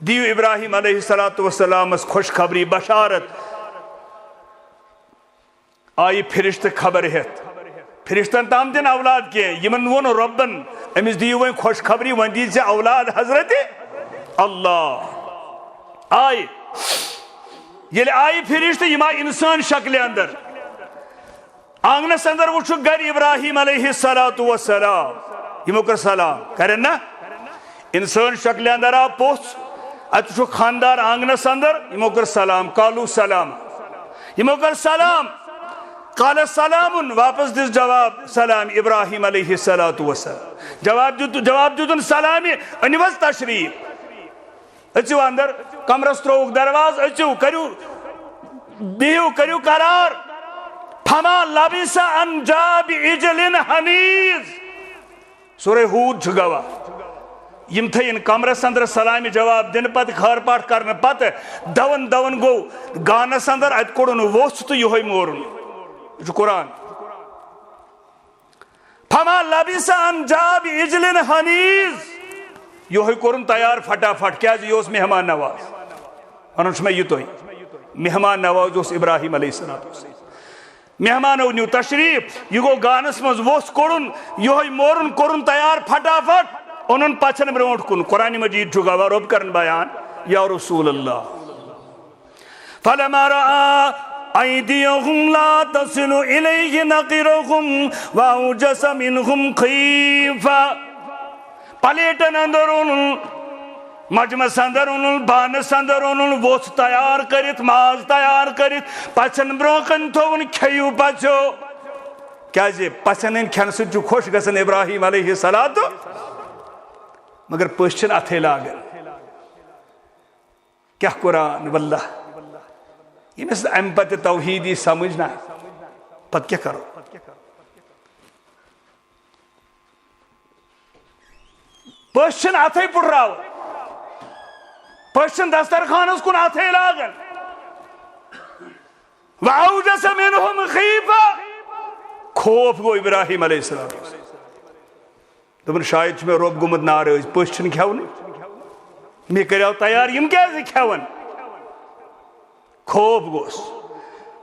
دیو ابراہیم علیہ السلام خوشخبری بشارت آئی فرشت خبر ہیت فرشتن تام دن اولاد کی یمن ون ربن امس دیو وین خوشخبری ون دی سے اولاد حضرت اللہ آئی یل آئی فرشت یما انسان شکل اندر آنگنس اندر وچھو گر ابراہیم علیہ السلام یمو کر سلام کرن نا انسان شکل اندر آ پوچھ اتشو خاندار آنگنس اندر یمو کر سلام قالو سلام یمو کر سلام قال سلام واپس دس جواب سلام ابراہیم علیہ السلام جواب دیتن سلامی انیوز تشریف اچھو اندر کمرس تروک درواز اچھو کرو بیہو کرو قرار فما لبس ان جاب اجل حنیز سورہ ہود چھگوا یم تھے ان کمرس اندر سلامی جواب دن پت خار پاٹ کرنے پت دون گو گانس اندر ات کوڑن ووست یہوئی مورن جو قرآن فما لبس ان جاب اجل حنیز یہوئی قرآن تیار فٹافٹ کیا جو اس مہمان نواز انہوں شما یہ تو ہی مہمان نواز جو ابراہیم علیہ السلام مہمانو نیو تشریف یہ گو گانس مز ووس قرآن یہوئی مورن قرآن تیار فٹافٹ انہوں پچھن برونٹ کن قرآن مجید جھگا رب کرن بیان یا رسول اللہ فلما رآ ایدیہم لا تصل الیہ نقرہم واوجس منہم خیفہ پلیٹن اندر انہوں مجمس اندر انہوں بانس اندر انہوں ووس تیار کرت ماز تیار کرت پچھن برونکن تو ان کھیو پچھو کیا جی پچھن ان کھن سے جو خوش گسن ابراہیم علیہ السلام مگر پشچن اتھے لاغن کیا قرآن واللہ یہ مثل امپت توحیدی سمجھنا پت کیا کرو پشچن اتھے پڑھ راو پشچن دسترخان اس کن اتھے لاغن وَأَوْجَسَ مِنْهُمْ خِيفَةً خوف گو ابراہیم علیہ السلام دبن شاید میں روب گمت ناراض پشچن کھیون میں کریو تیار یم کیسے کھیون خوف گوس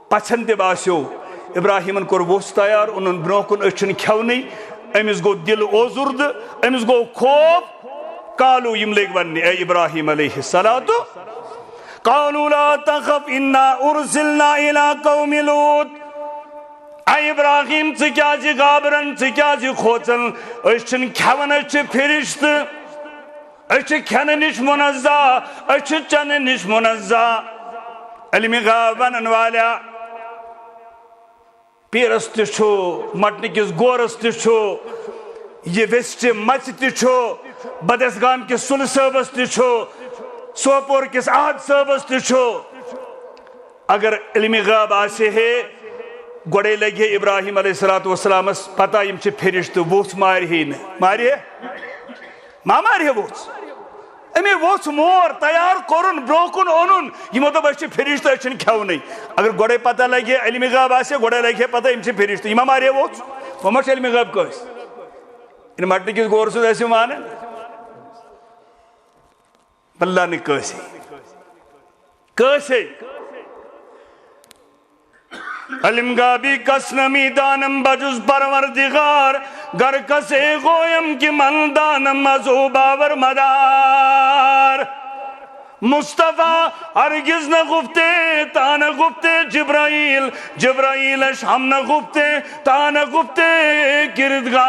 پچھن تے باسیو ابراہیمن کور ووس تیار انہوں برونکن اچھن کھیونی امس گو دل اوزرد امس گو خوف قالو یم لگ ونی اے ابراہیم علیہ السلام قالوا لا تخف انا ارسلنا الى قوم لوط اے ابراہیم کیا جی غابرن کیا جی کھوچن اچھن کھون اچھ فرشت اچھ کھن نش منزہ اچھ چن نش منزہ علم غابن والا پیرس تشو مٹن کس گورس تشو یہ ویسٹ مچ تشو بدسگام کس سل صبس تشو سوپور کس آہد صبس تشو اگر علم غاب آسے ہے گوڑے لگے ابراہیم علیہ السلام پتہ یم چھ فرشت ووس مار ہی نا ماری ہے ماں ماری ہے ووس امی ووس مور تیار کرن بروکن اونن یہ مطلب اچھ فرشت اچھن کھو نہیں اگر گوڑے پتہ لگے علم غاب آسے گوڑے لگے پتہ یم چھ فرشت یہ ماں ماری ہے ووس وہ مچھ علم غاب کوئیس ان مٹی کس گور سے ایسے مانے اللہ نے کیسے علم گابی کس نمی دانم بجز پروردگار گر کسے گویم کی من دانم ازو باور مدار مصطفیٰ ہرگز نہ گفتے تا نہ گفتے جبرائیلش ہم نہ گفتے تا نہ گفتے گردگار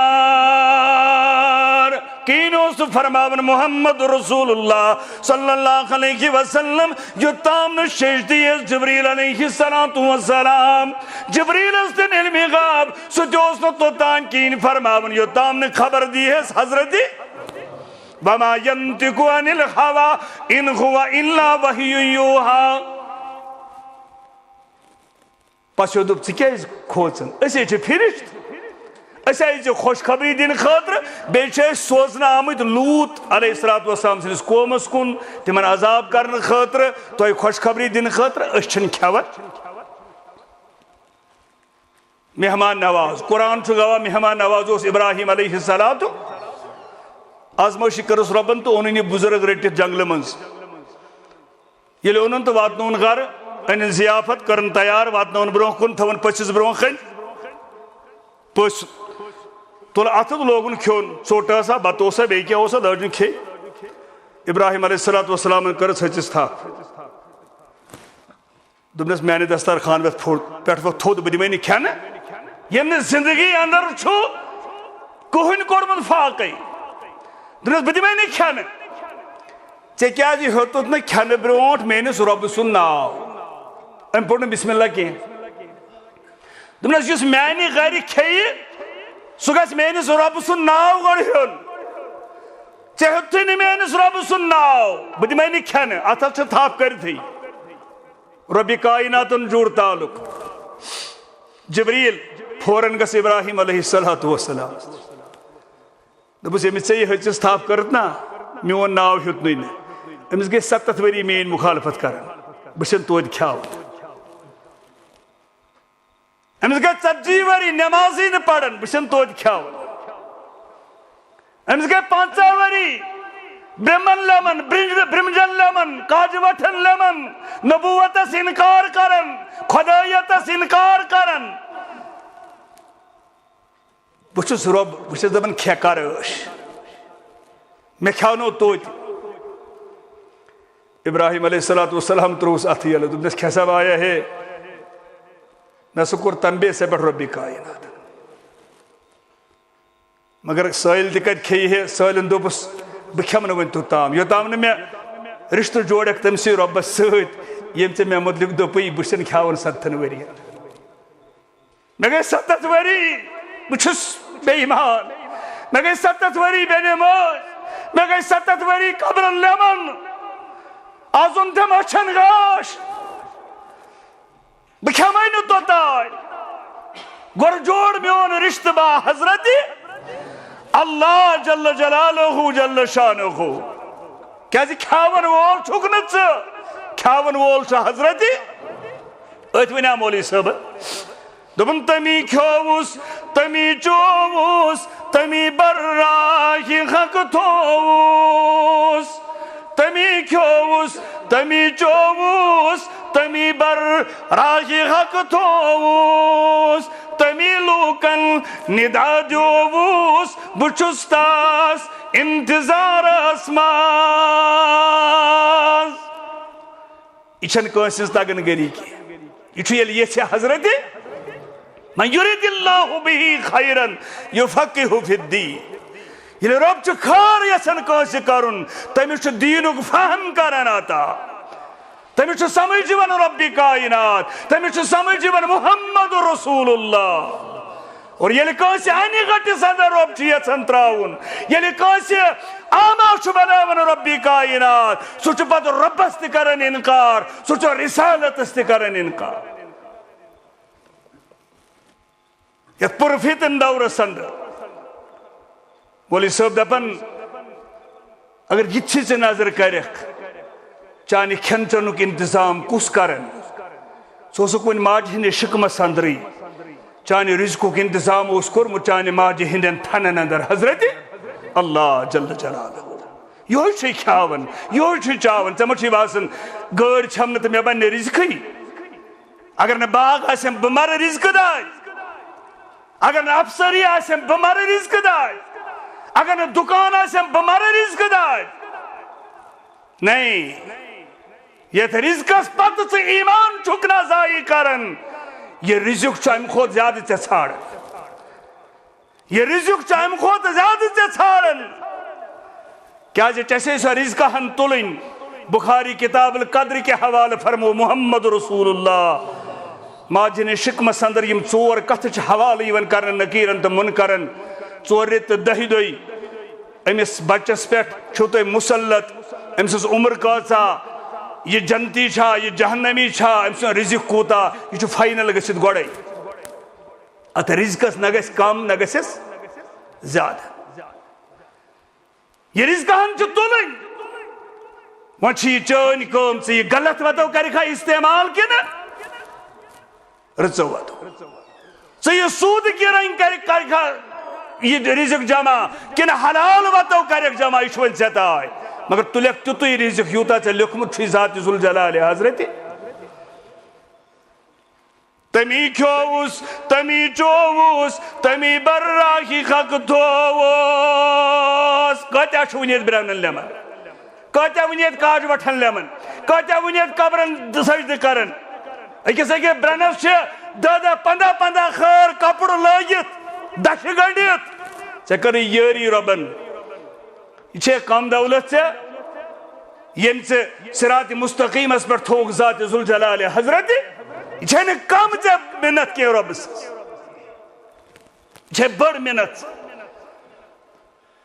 کینوس فرماون محمد رسول اللہ صلی اللہ علیہ وسلم جو تامن شیش دیئے جبریل علیہ السلام جبریل اس دن علم غاب سو جو اس نے تو تان کین فرماون جو تامن خبر دیئے حضرتی وَمَا يَنْتِقُ عَنِ الْحَوَىٰ إِنْ هُوَ إِلَّا وَحْيٌ يُوحَىٰ پسو دوب ژٕ کیٛازِ کھوژان أسۍ چھِ فرشت أسۍ آیہِ ژےٚ خوشخبری دِنہٕ خٲطرٕ بیٚیہِ چھِ أسۍ سوزنہٕ آمٕتۍ لوٗط علیہ السلام سٕنٛدِس قومس کُن تِمن عذاب کرنہٕ خٲطرٕ تۄہہِ خوشخبری دِنہٕ خٲطرٕ أسۍ چھِنہٕ کھٮ۪وان مہمان نواز قرآن چھو گواہ مہمان نواز اس ابراہیم علیہ السلام آزمائشی کرس ربن تو انہوں نے بزرگ رٹت جنگل منز یل اونن تو واتنون گھر ان ضیافت کرن تیار واتنون برون کن تھون پچس برون کن پس تول اتھد لوگن کھون ژوٹ سا بتوسا بیٚیہِ کیٛاہ اوسا لٲجن کھے ابراہیم علیہ السلام کرس ہچس تھپ دوٚپنس میانہِ دسترخان پٮ۪ٹھ وۄتھ تھوٚد بہٕ دِمے نہٕ کھٮ۪نہٕ ییٚمۍ نہٕ زندگی اندر چھُ کٕہٕنۍ کوٚرمُت فاقے دوٚپنس بہٕ دِمے نہٕ کھٮ۪نہٕ ژےٚ کیٛازِ ہیوٚتُتھ نہٕ کھٮ۪نہٕ برونٛٹھ میٲنِس رۄبہٕ سُنٛد ناو أمۍ پوٚر نہٕ بسم اللہ کینٛہہ دوٚپنس یُس میانہِ گرِ کھیٚیہِ سُہ گژھِ میٲنِس رۄبہٕ سُنٛد ناو گۄڈٕ ہیوٚن ژےٚ ہیوٚتُے نہٕ میٲنِس رۄبہٕ سُنٛد ناو بہٕ دِمے نہٕ کھٮ۪نہٕ اتھ چھِ تھپھ کٔرتھٕے رۄبہِ کائناتن جوڑ تعلق جبریل فوراً گژھ ابراہیم علیہ السلام دوٚپُس ییٚمِس ژےٚ یہِ ہچِس تھپھ کٔرٕتھ نا میون ناو ہیوٚتنُے نہٕ أمِس گٔے 70 ؤری میٲنۍ مُخالفت کران بہٕ چھُسن توتہِ کھیاوان أمِس گٔے 40 ؤری نٮ۪مازٕے نہٕ پران بہٕ چھُسن توتہِ کھیاوان أمِس گٔے 50 ؤری برمن لیمن برمجن لیمن کاج وٹھن لیمن نبوتس انکار کرن خدایتس انکار کرن بہٕ چھُس رۄب بہٕ چھُس دپان کھے کر ٲش مےٚ کھیاونو توتہِ ابراہیم علیہ السلام ترووُس اتھٕ یلہٕ دوٚپنس کھے سا وایا ہے مےٚ سُہ کوٚر تنبے ژےٚ پٮ۪ٹھ رۄبہِ کائنات مگر سٲحِل تہِ کتہِ کھیٚیہِ ہے سٲحِلن دوٚپُس بہٕ کھٮ۪مہٕ نہٕ وۄنۍ توٚتام یوٚتام نہٕ مےٚ رشتہٕ جوڑکھ تٔمسٕے رۄبس سۭتۍ ییٚمۍ ژےٚ مےٚ مُتعلق دوٚپُے بہٕ چھُسن کھیاوان 70 ؤرین مےٚ گٔے 70 ؤری بہٕ چھُس بے ایمان مےٚ گٔے 70 ؤری بے نماز مےٚ گٔے 70 ؤری قبرن لیمن آز اوٚن تٔمۍ أچھن گاش بہٕ کھٮ۪مے نہٕ توٚتانۍ گۄڈٕ جوڑ میون رشتہٕ با حضرت اللہ جل جلالہ جل شانہ کیازِ کھیاون وول چھُکھ نہٕ ژٕ کھیاون وول چھُ حضرت أتھۍ وَنیٛاو مولوی صٲبن دوٚپُن تمی کھیووُس تمی چووُس تمی براہہِ حق تھووُس تمی کھیووُس تمی چووُس تمی براہہِ حق تھووُس تمی لوٗکن نِدا دیووُس بہٕ چھُس تاس انتظارس منٛز یہِ چھنہٕ کٲنٛسہِ ہٕنٛز تگن گٔری کینٛہہ یہِ چھُ ییٚلہِ یژھِ حضرت من یُرِد اللہ بِہِ خیرن یُفقِہُ فِی الدیٖن ییٚلہِ رۄب چھُ خٲر یژھان کٲنٛسہِ کرُن تٔمِس چھُ دیٖنُک فہم کران عطا تٔمِس چھُ سمجھ یِوان رۄبہِ کائنات تٔمِس چھُ سمجھ یِوان محمد رسول اللہ اور ییٚلہِ کٲنٛسہِ انہِ گٔٹِس اندر رۄب چھُ یژھان تراوُن ییٚلہِ کٲنٛسہِ آما چھُ بناوان رۄبہِ کائنات سُہ چھُ پتہٕ رۄبس تہِ کران انکار سُہ چھُ رسالتس تہِ کران انکار یتھ پُرفتن دورس اندر مولوی صٲب دپان اگر یِتھۍ ژٕ نظر کرکھ چانہِ کھٮ۪ن چٮ۪نُک انتظام کُس کران ژٕ اوسُکھ وۄنۍ ماجہِ ہٕنٛدِس شِکمس اندرٕے چانہِ رزقُک انتظام اوس کوٚرمُت چانہِ ماجہِ ہٕنٛدٮ۪ن تھنن اندر حضرت اللہ جل جلالہ یہوے چھُے کھیاون یہوے چھُے چاون ژےٚ ما چھُے باسان گٲڑۍ چھم نہٕ تہٕ مےٚ بنہِ رزقٕے اگر نہٕ باغ آسٮ۪م بہٕ مرٕ رزقہٕ دادِ اگر نہٕ افسری آسٮ۪م بہٕ مرٕ رزقہٕ دادِ اگر نہٕ دُکان آسٮ۪م بہٕ مرٕ رزقہٕ دادِ نہیں یتھ رزقس پتہٕ ژٕ ایمان چھُکھ نا ضایع کران یہ رزق چھُ امہِ کھۄتہٕ زیادٕ ژےٚ ژھانڈان یہ رزق چھُ امہِ کھۄتہٕ زیادٕ ژےٚ ژھانڈان کیازِ ژےٚ سۄ رزقہ ہن تُلٕنۍ بخاری کتاب القدر کے حوالہٕ فرمو محمد رسول اللہ ماجہِ ہٕنٛدِس شِکمس اندر یِم 4 کتھٕ چھِ حوالہٕ یِوان کرنہٕ نکیٖرن تہٕ مُنکرن 4 رٮ۪تھ تہٕ 10 دۄہہِ أمِس بچس پٮ۪ٹھ چھُو تۄہہِ مُسلط أمۍ سٕنٛز عُمر کۭژاہ یہ جنتی چھا یہ جہنمی چھا أمۍ سُنٛد رزق کوٗتاہ یہِ چھُ فاینل گٔژھِتھ گۄڈے اتھ رزقس نہ گژھِ کم نہ گژھٮ۪س زیادٕ یہ رزقہ ہن چھُ تُلٕنۍ وۄنۍ چھِ یہِ چٲنۍ کٲم ژٕ یہِ غلط وتو کرِکھا استعمال کِنہٕ رٕژو وتو یہ سود کی رنگ کر یہ رزق جمع کن حلال وتو کرک جمع یہ ون ژے تائے مگر تلیک تیُتُے رزق یوٗتاہ ژےٚ لیوٚکھمُت چھُے ذات ذوالجلال حضرت تمی کھیووُس تمی چووُس تمی براہی حق تھووُس کۭتیاہ چھُ وُنہِ ییٚتہِ برٛنن لیمن کۭتیاہ وُنہِ ییٚتہِ کاج وٹھن لیمن کۭتیاہ وُنہِ ییٚتہِ قبرن سجدٕ کرن أکِس أکِس برٛنس چھِ 10-15 خٲر کپُر لٲگِتھ دچھِ گٔنڈِتھ ژےٚ کٔرٕے یٲری رۄبن یہ چھے کم دولت ژےٚ ییٚمۍ ژےٚ صراط مستقیٖمس پٮ۪ٹھ تھوٚوُکھ ذات ذوالجلال حضرت یہ چھے نہٕ کم ژےٚ مِنت کینٛہہ رۄبہٕ سٕنٛز یہ چھے بٔڑ مِنت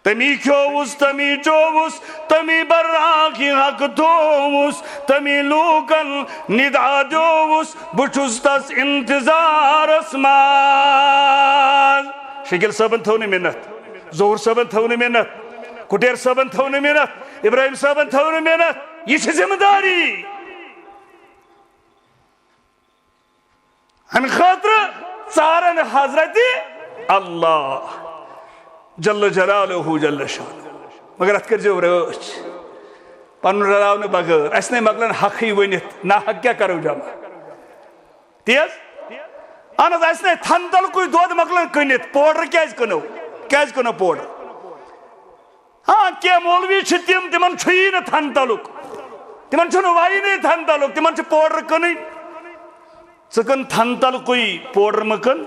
تمی کھیووُس تمی چووُس تمی براہی حق تھووُس تمی لوٗکن ندا دیووُس بہٕ چھُس تس انتظارس منٛز شکیل صٲبن تھٲو نہٕ مِنت ظہوٗر صٲبن تھٲو نہٕ مِنت کُٹیر صٲبن تھٲو نہٕ مِنت ابراہیم صٲبن تھٲو نہٕ مِنت یہ چھِ ذمہٕ داری امہِ خٲطرٕ ژارن حضرت اللہ جل جلالہ جل شانہ مگر اتھ کٔرۍزیو رٲچھ پنُن رلاونہٕ بغٲر اسہِ نے مکلن حقٕے ؤنِتھ نا حق کیٛاہ کرو جمع تیز اہن حظ اسہِ نے تھن تلکُے دۄد مکلن کٕنِتھ پوڈر کیٛازِ کٕنو پوڈر ہاں کینٛہہ مولوی چھِ تِم تِمن چھُیی نہٕ تھن تلُک تِمن چھُنہٕ وَیینٕے تھن تلُک تِمن چھِ پوڈر کٕنٕنۍ ژٕ کٕن تھن تلکُے پوڈر مہٕ کٕن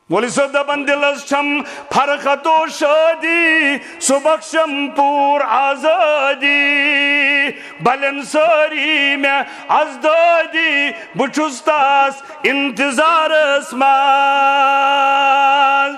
مولوی صٲب دپان دلس چھم فرقت و شادی سُہ بخشم پوٗر آزادی بلن سٲری مےٚ ازدٲدی بہٕ چھُس تس انتظارس منٛز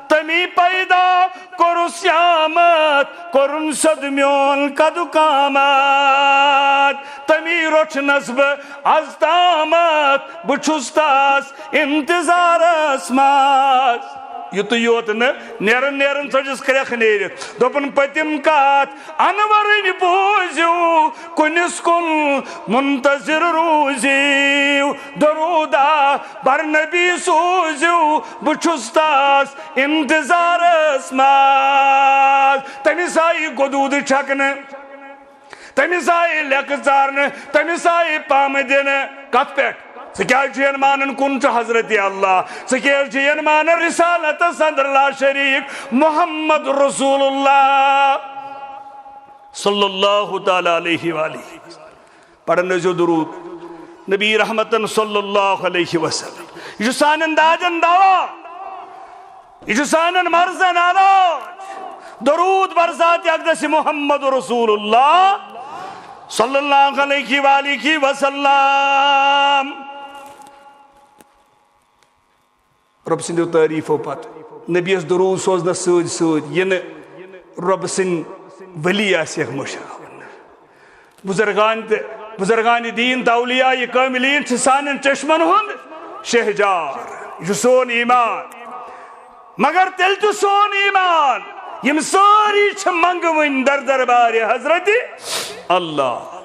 تمی پیدا کوٚرُس یامت کوٚرُن سد میون قد قامت تمی روٚچھنس بہٕ از تامت بہٕ چھُس تس انتظارس منٛز یُتُے یوت نہٕ نیرن ژٔجِس کرٛٮ۪کھ نیٖرِتھ دوٚپُن پٔتِم کتھ انورٕنۍ بوٗزِو کُنِس کُن منتظر روٗزِو درودہ بر نبی سوٗزِو بہٕ چھُس تس انتظارس منٛز تٔمِس آیہِ گۄدوٗد چھکنہٕ تٔمِس آیہِ لیٚکھٕ ژارنہٕ تٔمِس آیہِ پامہٕ دِنہٕ کتھ پٮ۪ٹھ ژٕ کیٛازِ چھُ ین مانن کُن چھُ حضرت اللہ ژٕ کیٛازِ چھُ ین مانن رسالتس اندر لا شریٖک محمد رسول اللہ صلی اللہ تعالیٰ علیہ وآلہ پڑھن ٲسِو درود نبی رحمتن صلی اللہ علیہ وسلم یہ چھُ سانٮ۪ن دادٮ۪ن دوا یہ چھُ سانٮ۪ن مرضن علاج درود بر ذات اقدس محمد رسول اللہ صلی اللہ علیہ وآلہ وسلم رب سندیو تعریفو پتہ نبیس درود سوزنس سۭتۍ سۭتۍ یہِ نہٕ رب سٕنٛدۍ ولی آسیکھ مٔشراوان بزرگان دین تہٕ اولیاء کاملین چھِ سانٮ۪ن چشمن ہُنٛد شہجار یہ چھُ سون ایمان مگر تیٚلہِ تہِ سون ایمان یم سٲری چھِ منگوٕنۍ در دربار حضرت اللہ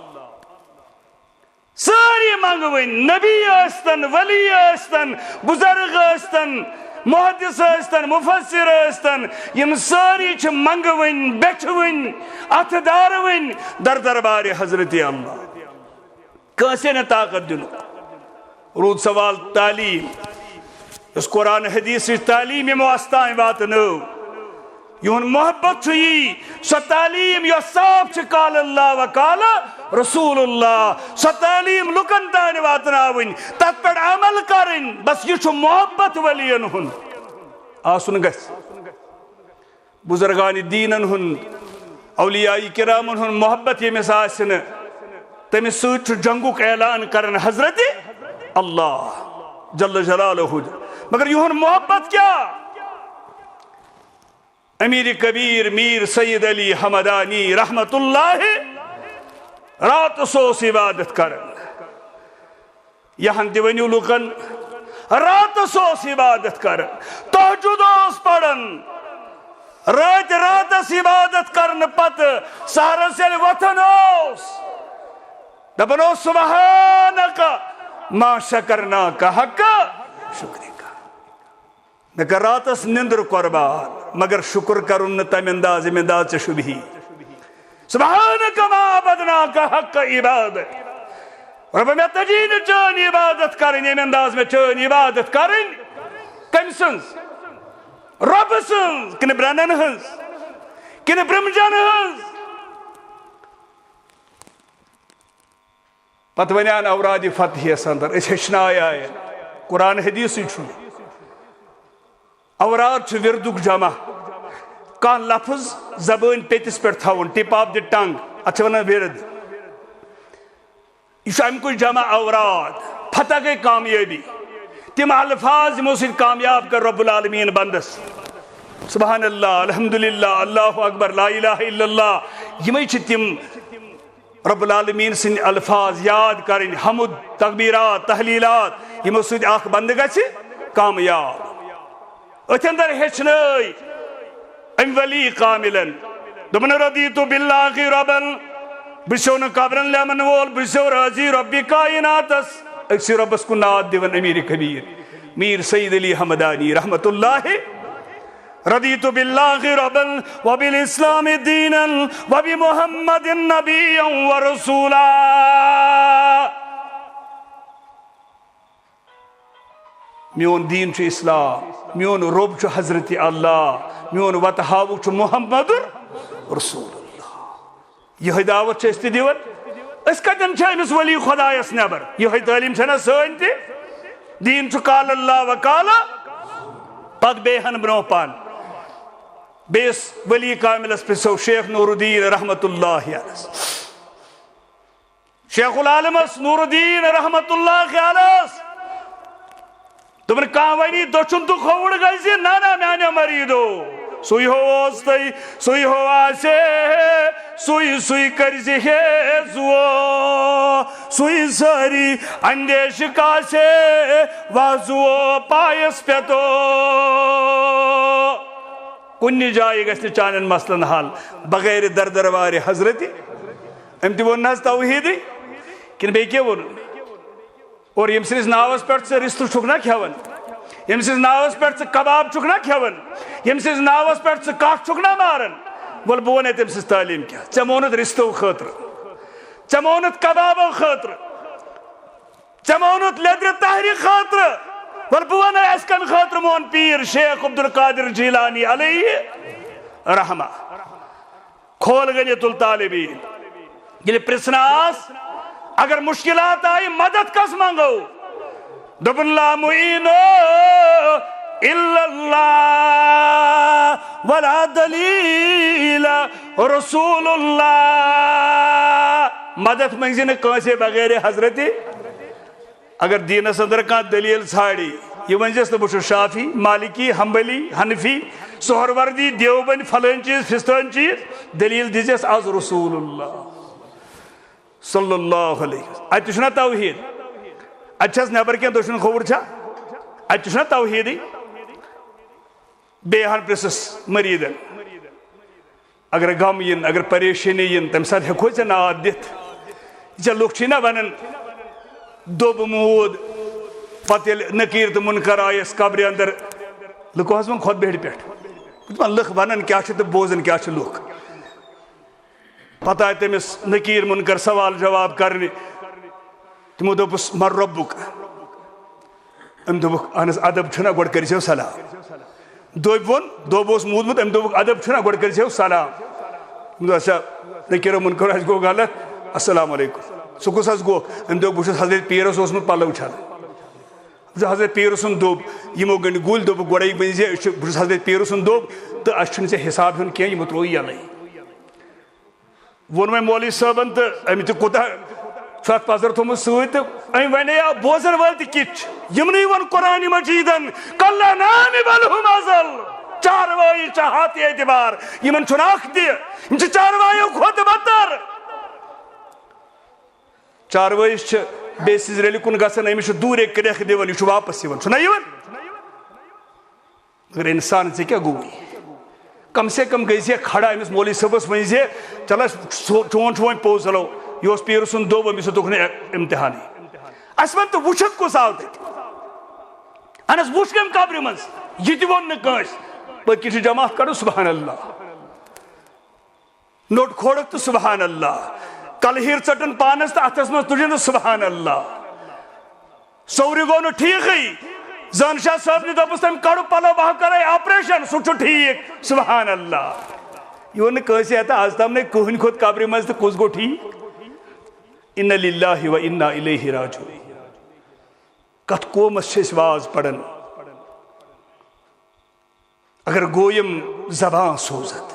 سٲری منگوٕنۍ نبی ٲسۍتن ولی ٲسۍتن بزرگ ٲسۍتن محدث ٲسۍتن مفسر ٲسۍتن یم سٲری چھِ منگوٕنۍ بیٹھوٕنۍ اتھٕ داروٕنۍ در دربار حضرت اللہ کٲنٛسے نہٕ طاقت دِنُک روٗد سوال تعلیٖم یۄس قرآن حدیثٕچ تعلیٖم یِمو استانۍ واتنٲو یہُنٛد محبت چھُ یی سۄ تعلیٖم یۄس صاف چھِ قال اللہ و قال رسول اللہ سۄ تعلیٖم لُکن تانۍ واتناوٕنۍ تتھ پٮ۪ٹھ عمل کرٕنۍ بس یہِ چھُ محبت ولین ہُنٛد آسُن گژھِ بزرگان دیٖنن ہُنٛد اولیاء کرامن ہُنٛد محبت ییٚمِس آسہِ نہٕ تٔمِس سۭتۍ چھُ جنگُک اعلان کران حضرت اللہ جل جلالہ مگر یہُنٛد محبت کیٛاہ امیر کبیر میر سید علی حمدانی رحمت اللہ راتس اوس عبادت کران یہاں تہِ ؤنِو لُکن راتس اوس عبادت کران تہجد اوس پران راتس عبادت کرنہٕ پتہٕ سحرس ییٚلہِ وۄتھان اوس دپان اوس سبحانک ما شکرناک حق شکرک. مے کر راتس نندر قربان مگر شکر کرن تم انداز ژے شبھی. سبحانک ما عبدناک حق عبادت. رب میں تجی چون عبادت کرن یم انداز میں چون عبادت کرن. کم سنز؟ رب سنز کن برنن ہنز کن برمجن ہنز؟ پتہ ونیان اوراد فتح اندر اس ہچنایا قرآن حدیث اوراد وردک جمع کان لفظ زبان پیتس پہ تھون ٹپ آف دی ٹنگ ات ونان ورد. یہ ام کچھ جمع اوراد. فتح گئی کامیابی. تم الفاظ یمو سۭتۍ کامیاب کر رب العالمین بندس. سبحان اللہ الحمدللہ اللہ اکبر لا الہ الا اللہ. یمے چھ تم رب العالمین سن الفاظ یاد کرن حمد تکبیرات تحلیلات یمو سۭتۍ اکھ بندہ گژھِ کامیاب. اتھ اندر ہچنٲے ام ولی کاملن دوپن رضیت باللہ ربن. بہٕ چھُسو نہٕ قبرن لیمن وول بہٕ چھُسو راضی ربِ کائناتس. أكسي ربس كنا عدوان أمير كبير مير سيد علي حمداني رحمة الله. رضيت بالله ربا وبالإسلام دينا وبمحمد نبيا ورسولا. میون دین چھ اسلام میون رب چھ حضرت اللہ میون وتحاو چھ محمد رسول اللہ. یہ دعوت چھ استی دیون اس کتن چھ امس ولی خدایس نبر. یہ تعلیم چھنا سن تہ دین چھ قال اللہ وقال پت بیہن برو پان. بیس ولی کاملس پرسو شیخ نور الدین رحمت اللہ علیہ. شیخ العالمس نور الدین رحمت اللہ علیہ تمن کان ونی دچن تو کھوڑ گئی نانا میانو مریدو سوئی ہو استی سوئی ہو آسے سوئی سوئی کرزی ہے زو سوئی ساری اندیش کاسے وازو پایس پیتو. کنی جائی گسن چانن مثلاً حال بغیر دردروار حضرتی ام تی ون ناز توحیدی کن بے کیا ون. اور یم سنس ناوس پر سے رستو چھکنا کھیون یم سنس ناوس پر سے کباب چھکنا کھیون یم سنس ناوس پر سے کاک چھکنا مارن. بول بونے تم سنس تعلیم کیا چمونت رستو خطر چمونت کباب خطر چمونت لیدر تحریک خطر. بول بونے اسکن خطر مون پیر شیخ عبدالقادر جیلانی علیہ رحمہ کھول غنیت الطالبین. یہ پرسناس اگر مشکلات آئی مدد کس مانگو دبن لا معینو الا اللہ ولا دلیل رسول اللہ. مدد منگزی نے کانسے بغیر حضرتی اگر دین صدر کا دلیل ژھاڑی یہ ونجس تو بچو شافی مالکی حنبلی حنفی سہروردی دیوبند فلان چیز فستان چیز دلیل دیجیس از رسول اللہ صلی اللہ علیہ وسلم. اتہ چھنا توحید اتھس نبر کین دشن کھوڑ چھا اتہ چھنا توحیدی. بیہن پرسس مریدن اگر غم ین اگر پریشانی ین تم سات ہیکو ژے ناد دتھ. ژے لوک چھی نا ونان دوب مود پتہ ییٚلہِ نقیر تو منکر آیس قبرِ اندر لکو حض ون خود بہڑ پہ لکھ ونان کیا چھ تو بوزن کیا چھ لوک. پتہ آئی تمس نقیر منکر سوال جواب کرنے تمو دوپس مر ربک ام دوپک اہنس ادب چھنا گوڑ کرزیو سلام. دوب ون دوب اوس مودمت ام دوپک ادب چھنا گوڑ کرزیو سلام. اچھا نقیر منکر اس گو غلط السلام علیکم سہ کس حض گو ام دوپ بہت حضرت پیرس اوسمت پلو چھان. حضرت پیر سن دوپ یمو گنڈ گول دوپ گوڑائی بنزی بہت حضرت پیر سن دوپ تو اس چھن سے حساب ہن کیا یمو تروئی یلے. ون میں مولوی صاحبن تو امی تو کوتا سات پازر تھومت سوت امی ونے یا بوزن والتی کچ یمنی ون قرآن مجیدن کلا نامی بلہم ازل چاروائی چاہاتی اعتبار یمن چناک دی یم چھ چاروائیو خود بطر. چاروائی چھ بیسیز ریلی کن گسن امی چھ دور ایک کریخ دیوان یہ چھ واپس یون چھنا یون. مگر انسان سے کیا گوئی کم سے کم گئی سے کھڑا امس مولوی صاحبس ون زی چل چون چون پوز چلو یہ پیر سن دو امی سے دکھنے امتحانی. اسمن تو وچھت کس آو تت انس وچھ کم قبر مز یہ تہ ون نس پتہ کن جماعت کڑو سبحان اللہ نوٹ کھوڑک تو سبحان اللہ کلہیر ژٹن پانس تو اتھس مز تجن تو سبحان اللہ سوری گو نا ٹھیک زان شاہ صاحب نے دپس تم کڑو پلو بہ کرے آپریشن سہ چھ ٹھیک سبحان اللہ یہ ون کنس ہتا آز تام نے کہن کھوت قبر مز تو کس گو ٹھیک ان للہ و انا الیہ راجعون کت قومس چھ واز پڑھن اگر گویم زبان سوزت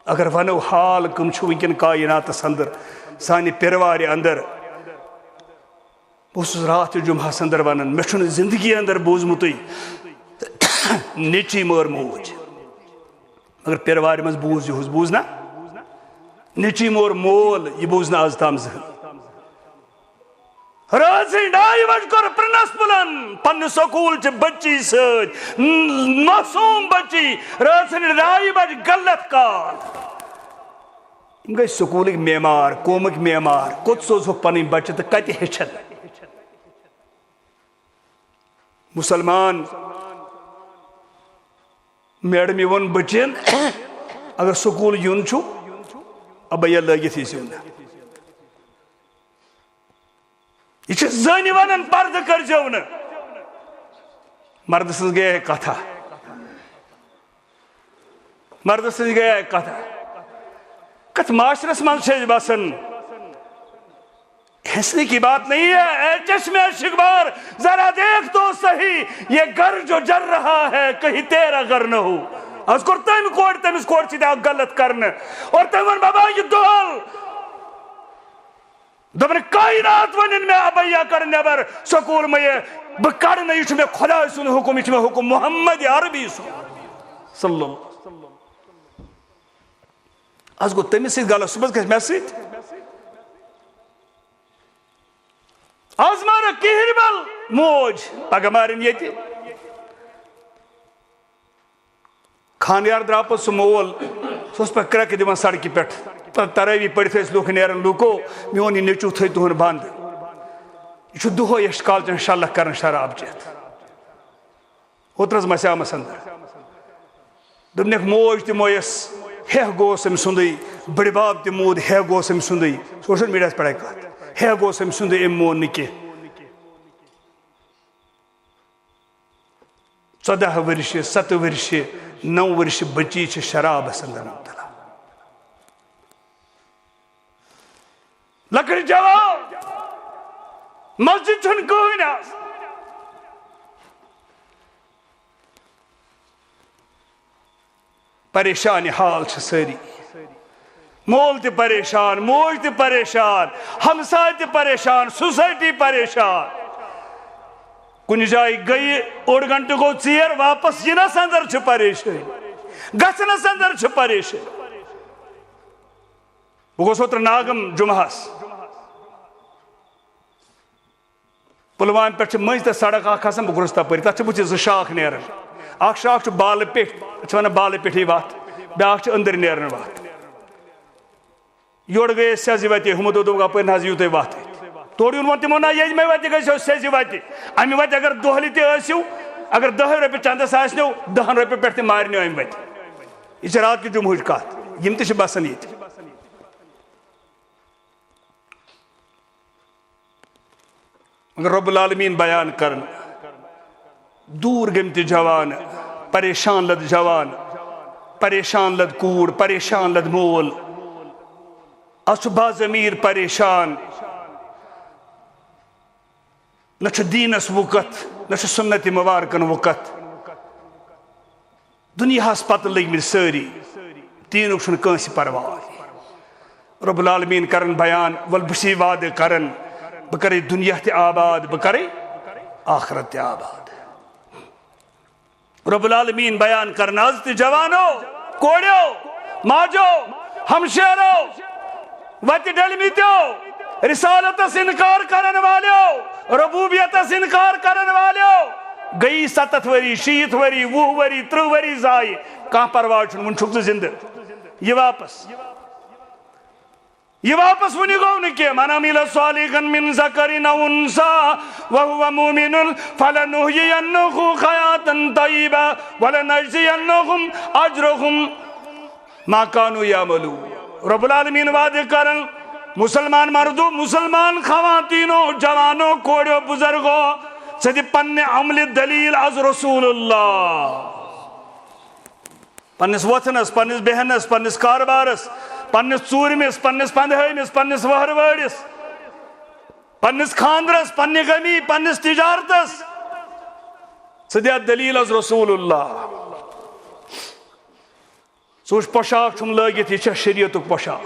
اگر ونو حال کم چھ ونکن کائناتس اندر سانہ پیروار اندر بہت رات جمعہ اندر ونان مے چھن زندگی اندر بوزمت نیچی مور موج مگر پیروار مز بوز یہ بوزنا نیچی مور مول یہ بوزنا آز تام زہن رازی ڈائی بج کر پرنسپلن پن سکول چھ بچی سج معصوم بچی رازی ڈائی بج غلط کال ام گئی سکولک معمار قومک معمار کت سوز پن بچہ تو کت ہچن مسلمان میڈم یہ ون بچین اگر سکول یون چھو ابیا لگت یہ سیون یہ زنی ونان پردہ کرجو نا مرد سن گیا کتھا مرد سن گیا کتھا کت معاشرس من سے بسن ہنسنے کی بات نہیں ہے اے چشم شکبار ذرا دیکھ تو صحیح یہ گھر جو جر رہا ہے کہیں تیرا گھر نہ ہو از کر تم کوڑ چیدہ غلط کرنا اور تم بابا یہ دول دبن کائنات ونن میں ابیا کر نبر سکول میں بکڑ نہیں چھ میں خدا سن حکم چھ میں حکم محمد عربی صلی اللہ از گو تم سے غلط صبح گژھ میں سیت آز مارا کہربل موج پگہ مارن یہ خانیار دراپ سہ مول سہ پہ کرک دان سڑکہ پہ تراوی پڑھت لوگ نیرن لوکو میون یہ نیچو تھے تہن بند یہ دہو یش کال چن شلح کرن شراب چیت اوترس مسیامس اندر دپنک موج تہ مویس ہے گوس ام سندی بڑی باب تہ مود ہے گوس ام سندی سوشل میڈیا پڑھائی کت ہے گوس ام سندی ام مون نکی 14 ورش 7 ورش 9 ورش بچی چھ شراب اندر مبتلا لکڑ جواب مسجد چھن کوئی نہ پریشان حال چھ سری مول تہ پریشان موج تہ پریشان ہمسائے تہ پریشان سوسائٹی پریشان کن جائے گئی اوڑ گھنٹہ گو ژیر واپس ینس اندر چھ پریشان گھنس اندر چھ پریشان بہ گوس اوتر ناگم جمعہس پلوام پہ مز تہ سڑک اخ کھسان بہ گوس تپر تک بتھ ز شاخ نیران اخ شاخ چھ بالہ پیٹھ ونان بالہ پیٹھی وت بیاکھ چھ اندر نیران وت یور گئے سیزِ وتہِ ہمو دوٚپ اپٲرۍ نہ حظ یِیِو تُہۍ وتھ تورٕ یوٚن ووٚن تِمو نہ ییٚمہِ وتہِ گٔژھِو سیزِ وتہِ امہِ وتہِ اگر دۄہلہِ تہِ ٲسِو اگر 10 رۄپیہِ چندس آسنو 10 رۄپیہِ پٮ۪ٹھ تہِ مارنو امہِ وتہِ یہ چھِ رات کہِ جمعٕچ کتھ یِم تہِ چھِ بسان ییٚتہِ مگر رب العالمین بیان کرن دور گٔمتہِ جوان پریشان لد جوان پریشان لد کوٗر پریشان لد مول آج باضمیر پریشان نہ دینس وقت نہ سنت مبارکن وقت دنیا پتہ لگمت ساری دینک چھن کنس پرواہ رب العالمین کرن بیان ول بسی وعدہ کرن بہ کرے دنیا تہ آباد بہ کرے آخرت تہ آباد رب العالمین بیان کرن آز تہ جوانو کوڑیو ماجو ہمشیرو وت ڈلمتو رسالتس انکار کرن والیو ربوبیتس انکار کرن والیو گئی 7 وری 6 وری 20 وری 30 وری زائے کہاں پرواہ چھن ون چھک زندہ یہ واپس یہ واپس ونی گو نکی من عمل صالحا من ذکر او انثى وهو مؤمن فلنحيينه حیاتا طیبہ ولنجزینهم اجرهم ما كانوا يعملون۔ رب العالمین وعدے کرن مسلمان مردوں، مسلمان خواتینوں، جوانوں، کوڑیوں، بزرگوں سے پننے عمل دلیل از رسول اللہ، پنس وطنس، پنس بہنس، پنس کاربارس، پنس ژوٗرمِس، پنس پندہٲیمِس، پنس وہروٲڑِس، پنس خاندرس، پنہ غمی، پنس تجارتس ژٕ دِ اَتھ دلیل از رسول اللہ۔ ژٕ وٕچھ پۄشاک چھُم لٲگِتھ، یہِ چھےٚ شریعتُک پۄشاک۔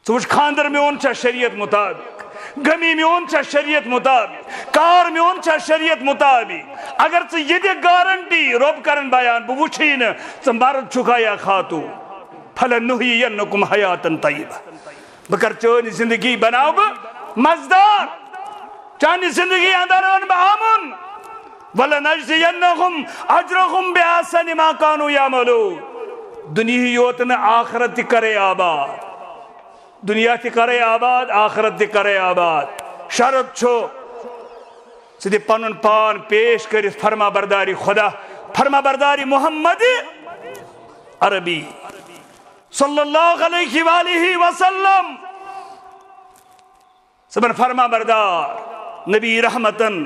ژٕ وٕچھ خاندر میون چھےٚ شریعت مطابق، غمی میون چھےٚ شریعت مطابق، کار میون چھےٚ شریعت مطابق۔ اگر ژٕ یہِ دِکھ گارنٹی، رۄب کرن بیان بہٕ وٕچھے نہٕ ژٕ مرد چھُکھا یا خاتوٗن، فلنحیینکم حیاتا طیبہ، بہٕ کرٕ چٲنۍ زندگی بناو بہٕ مزٕدار، چانہِ زندگی اندر ان بہٕ امُن، ولنجزینہم اجرہم بأحسن ما كانوا يعملون۔ دنیا یوت نہٕ آخرت تہِ کرے آباد، دنیا تہِ کرے آباد، آخرت تہِ کرے آباد۔ شرط چھُ ژٕ دِ پنُن پان پیش کٔرِتھ فرما برداری خدا، فرما برداری محمد عربی صلی اللہ علیہ وآلہ وسلم، ژٕ بن فرما بردار نبی رحمتن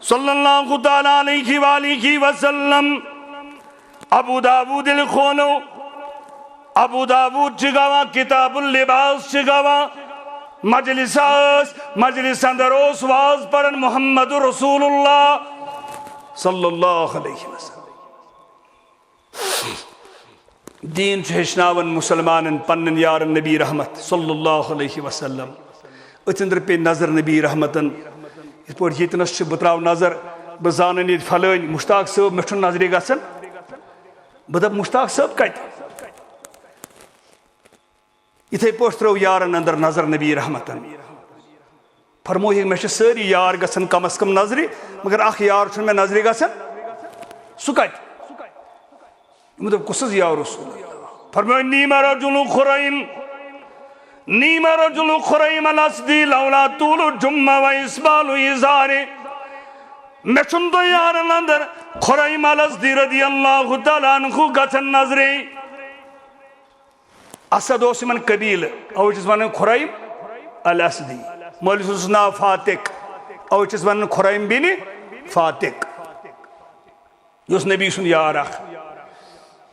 صلی اللہ تعالیٰ علیہ وآلہ وسلم۔ ابو داود کھولو، ابو داود چھ گواہ کتاب اللباس چھ گواہ، مجلس اندر اوس واز پرن محمد رسول اللہ صلی اللہ علیہ وسلم۔ دین چھ ہچناون مسلمانن پنن یارن نبی رحمت صلی اللہ علیہ وسلم۔ اتندر پہ نظر نبی رحمتن، اس پور یتنس چھ بتراو نظر، بزانن یہ فلن مشتاق صاحب مچھن نظری گسن، بدب مشتاق صاحب کت اتھے پوش ترو یارن اندر نظر نبی رحمتن، فرموہ میں ساری یار گسن کم از کم نظری، مگر اخ یار چھن میں نظری گسن سو کت مطلب کسز یا رسول اللہ۔ فرموہ نیم رجل خریم، نیم رجل خریم الاسدی لولا طول جمع و اسبال ازاری، میں چھن تو یارن اندر خریم الاسدی رضی اللہ تعالیٰ عنہ گسن نظری۔ اسد اوس من قبیل او چس ونن خریم الاسدی، مولوی سُنٛد ناو فاتق او چس ونن خریم بن فاتق، یس نبی سُنٛد یار اخ۔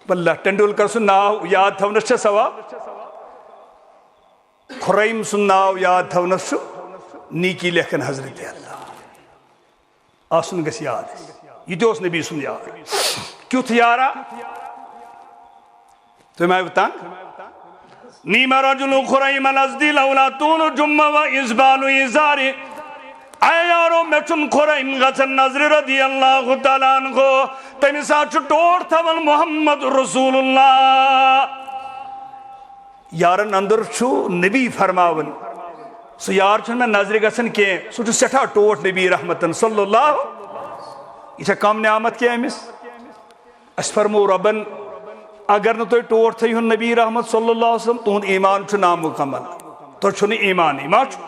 واللہ ٹنڈولکر سُنٛد ناو یاد تھونس چھ ثواب، خریم سُنٛد ناو یاد تھونس چھ نیکی لیکھن حضرت اللہ آسن گژھِ یاد، یہ تہِ اوس نبی سُنٛد یار۔ کیُتھ یارا تُہۍ ما آیوٕ تنگ؟ نیم رجل خریم الاسدی لولا طول جمع و اسبال ازاری، اے یارو میں چھن خریم گسن نظر رضی اللہ تعالیٰ عنہ، تمی ساتھ چھو ٹوٹ تھول محمد رسول اللہ۔ یارن اندر چھو نبی فرماون، سو یار چھن میں نظر گسن کے سو چھو سٹھا ٹوٹ نبی رحمتن صلی اللہ، یہ چھا کم نعمت کیا امس؟ اس فرمو ربن اگر نہ تو ٹوٹ تھی ہن نبی رحمت صلی اللہ علیہ وسلم تہد ایمان چھ نامکمل، تو چھو ایمان ایمان چھو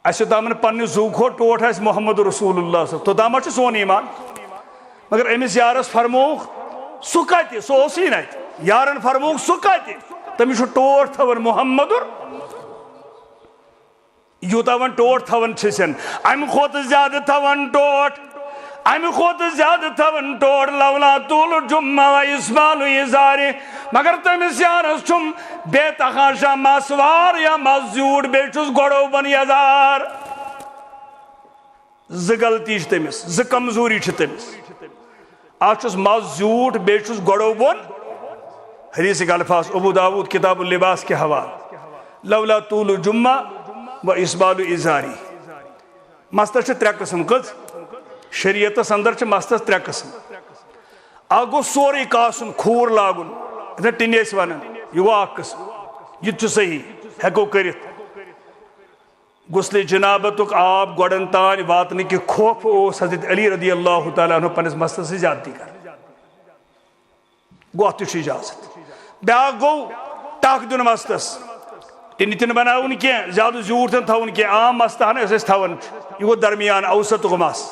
اسے دامن پنہ زو کھو ٹوٹ ہے محمد رسول اللہ صلی اللہ علیہ وسلم، تو دامن چھ سون ایمان۔ مگر امس یارس فرموخ سو کتی سو اسی نیت، یارن فرموخ سو کتی تمی چھو ٹوٹ تھون محمد یوتا ون ٹوٹ تھون چھسن، ام خود زیادہ تھون ٹوٹ، ام خود زیادہ تھون ٹوٹ لولا طول جمع و اسبال ازاری، مگر تمس یارس چھم بے تخاشا مسوار یا مزیوڑ بے چھس گوڑو بن یزار۔ ز غلطی چھ تمس، ز کمزوری چھ تمس، آج چھس مزیوڑ بے چھس گوڑو بن، حدیث کے الفاظ ابو داود کتاب اللباس کے حوالے، لولا طول جمع و اسبال ازاری۔ مستر چھ ترے قسم کز شریعت اندر چھ مستس ترے قسم، اگو سوری کاسن کھور لاگن اتنا ٹنیس ونن، یہ گو اک قسم، یہ چھ صحیح ہیکو کرت۔ غسل جنابتک آب گوڑن تان واتن کی خوف اوس حضرت علی رضی اللہ تعالیٰ عنہ پنس مستس سے زیادتی کر، گو اتھ چھ اجازت۔ بیاکھ گو ٹاک دن مستس تین تین بناون کی زیادہ زیوٹ تن تھاون کی عام مست ہن اس تھاون یہ گو درمیان اوسط مس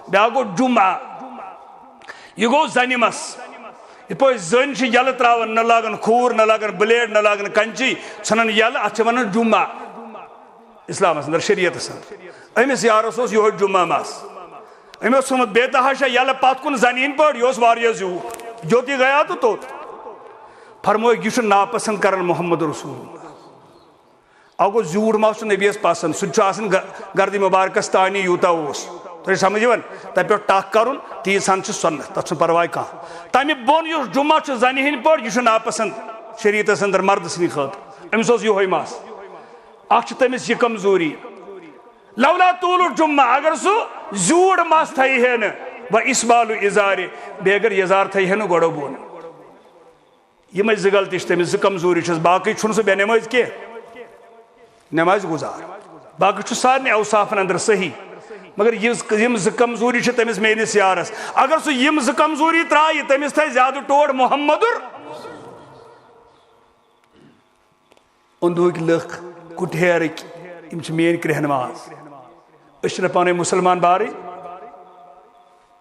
بیا گو جمعہ یہ گو زنی مس یہ پہ زن یل تراون نہ لاگن کھور نہ لاگن بلیڈ نہ لاگن کنچی ژھنن یل اتھ ونان جمعہ اسلام اندر شریعت اندر امس یارس یہ جمعہ مس امس تھومت بے تحاشا یل پت کن زنین پہ یہ واریاہ زیوٹ جوتی گیا تو توت فرموک یہ ناپسند کران محمد رسول اللہ اگو زیوٹ ما نبیس پسند سہ گردی مبارکس تانی یوتا تھی سمجھان تب پہ ٹک کرن تیز ہن سنت تر پرواہ کھانا تمہ بون اس جمعہ زنہ ہند پہ یہ ناپسند شریعت اندر مرد سند خاطر امس یہ مس اخ تمس یہ کمزوری لولا طول الجمعہ اگر سہ زیوٹ مس تھی ہے و اسبال ازار بی اگر یزار تھی ہے گوڑو بون یہ زٕ غلطی تمس زٕ کمزوری باقی سہ بے نماز کی نماز گزار باقی سارے اوصافن اندر صحیح مگر یم زٕ کمزوری تمس میانس یارس اگر سہ یم زٕ کمزوری ترائے تمس تھے زیادہ ٹوڑ محمد اندوک لکھ کٹھیرک یم مین کرہنواز اس پانے مسلمان بارے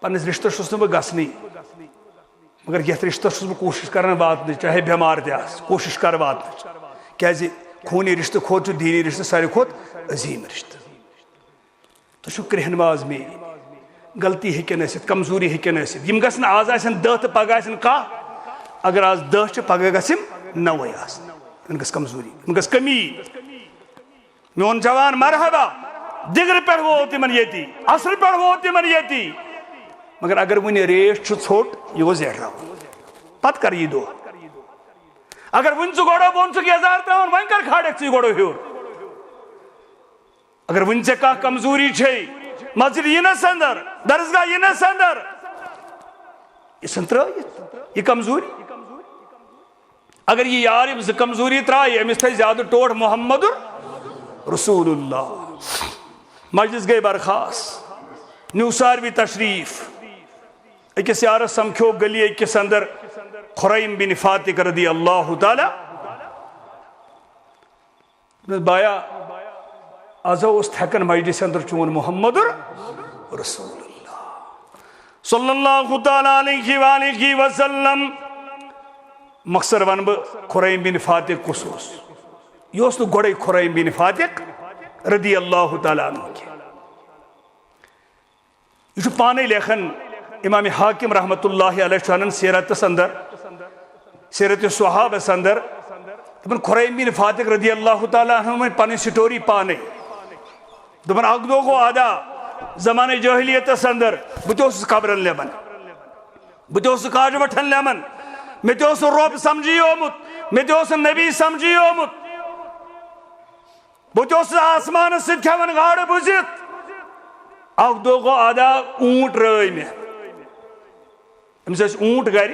پنس رشتہ چھس بہ گھنی مگر یت رشتہ چھس بہ کوشش کران واتن چاہے بیمار تہ کوشش کر واتن کیازِ خونی رشتہ کھوت دینی رشتہ ساروی کھوت عظیم رشتہ تو کرہنواز میں غلطی ہیکن ٲسِتھ کمزوری ہیکن ٲسِتھ یم گژھن آز آسن دہ تو پگہ آسن کاہ اگر آز دہ پگہ گژھم نوے آسن ان گژھ کمزوری ان گژھ کمی میون جوان مرحبا دگر پہ ووت تمن یتی اصل پہ ووت تمن یتی مگر اگر ون ریٹ ژھوٹ یہ گو زیٹھراو پتہ کر یہ دہ اگر ون گوڑو بون یزار تراون ون کر کھاڑک گوڑو ہیور اگر ون کھانا کمزوری مسجد ینس اندر درسگاہ ینس اندر یہ ترائیت یہ کمزوری اگر یہ یار ز کمزوری ترائے امس تھے زیادہ ٹوٹ محمد رسول اللہ مجلس گئی برخاست نیو ساروی تشریف اکس یارس سمکھو گلی اکس اندر خریم بن فاتق رضی اللہ تعالی بایا ازو اس تھکن مجلس اندر چون محمد رسول اللہ صلی اللہ تعالی علیہ وآلہ وسلم مقصر ون بہ خریم بن فاتق کس یہ گوڑے خریم بن فاتق رضی اللہ تعالیٰ عنہ یہ پانے لیکن امام حاکم رحمت اللہ علیہ چانن سیرتس اندر سیرت صحابہ اندر دپن خریم بن فاتق رضی اللہ تعالیٰ عنہ میں پانی سٹوری پانے دپن اک دو گو آدھا زمانے جاہلیت اندر بتوس قبرن لیمن بتوس کاج بٹھن لیمن میں تیوس رب سمجھی ہومت میں تیوس نبی سمجھی ہومت بتوس آسمان ست کھیون گاڑ بزت اک دو گو آدھا اونٹ رٲے میں امس اونٹ گھر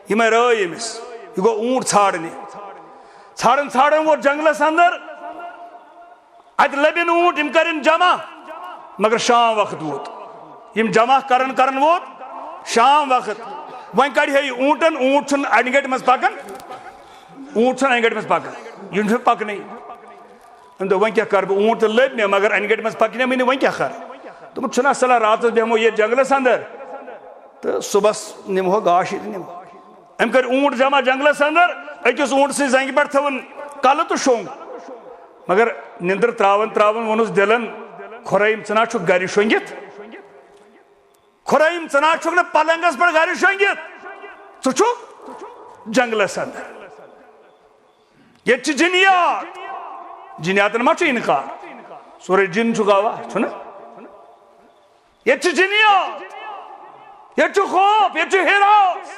یہ میں رٲے امس یہ گو اونٹ ژھانڈنہِ ژھانڈن ووت جنگلس اندر ات لبن اونٹ یم کرن جمع مگر شام وقت ووت یم جمع کرن ووت شام وقت وۄنۍ کڑِ ہے اونٹن اونٹ چھُنہٕ اَڑِ گھنٹہِ منٛز پکان اونٹ چھُنہٕ اَڑِ گھنٹہِ منٛز پکان یہِ چھُنہٕ پکنٕے أمۍ دوٚپ وۄنۍ کیٛاہ کرٕ بہٕ اونٹ تہِ لٔبۍ مےٚ مگر اَڑِ گھنٹہِ منٛز پکنہِ مےٚ وۄنۍ کیٛاہ کرٕ دوٚپُن چھُنہ صلح راتس بیٚہمو ییٚتہِ جنگلس اندر تہٕ صبحس نِمہو گاش ییٚتہِ نِمہو أمۍ کٔرۍ اونٹ جمع جنگلس اندر أکِس اونٹ سٕنٛزِ زنٛگہِ پٮ۪ٹھ تھٲوٕن کلہٕ تہٕ شوٚنٛگ مگر نِندٕر تراون ووٚنُس دِلن خُریم ژٕ نا چھُکھ گرِ شۄنٛگِتھ خُریم ژٕ نا چھُکھ نہٕ پلنگس پٮ۪ٹھ گرِ شۄنٛگِتھ ژٕ چھُکھ جنگلس اندر ییٚتہِ چھِ جِنیات جِنیاتن ما چھُ اِنکار سورُے جِن چھُ گواہ چھُنہ ییٚتہِ چھِ جِنیات ییٚتہِ چھُ خوف ییٚتہِ چھُ ہراس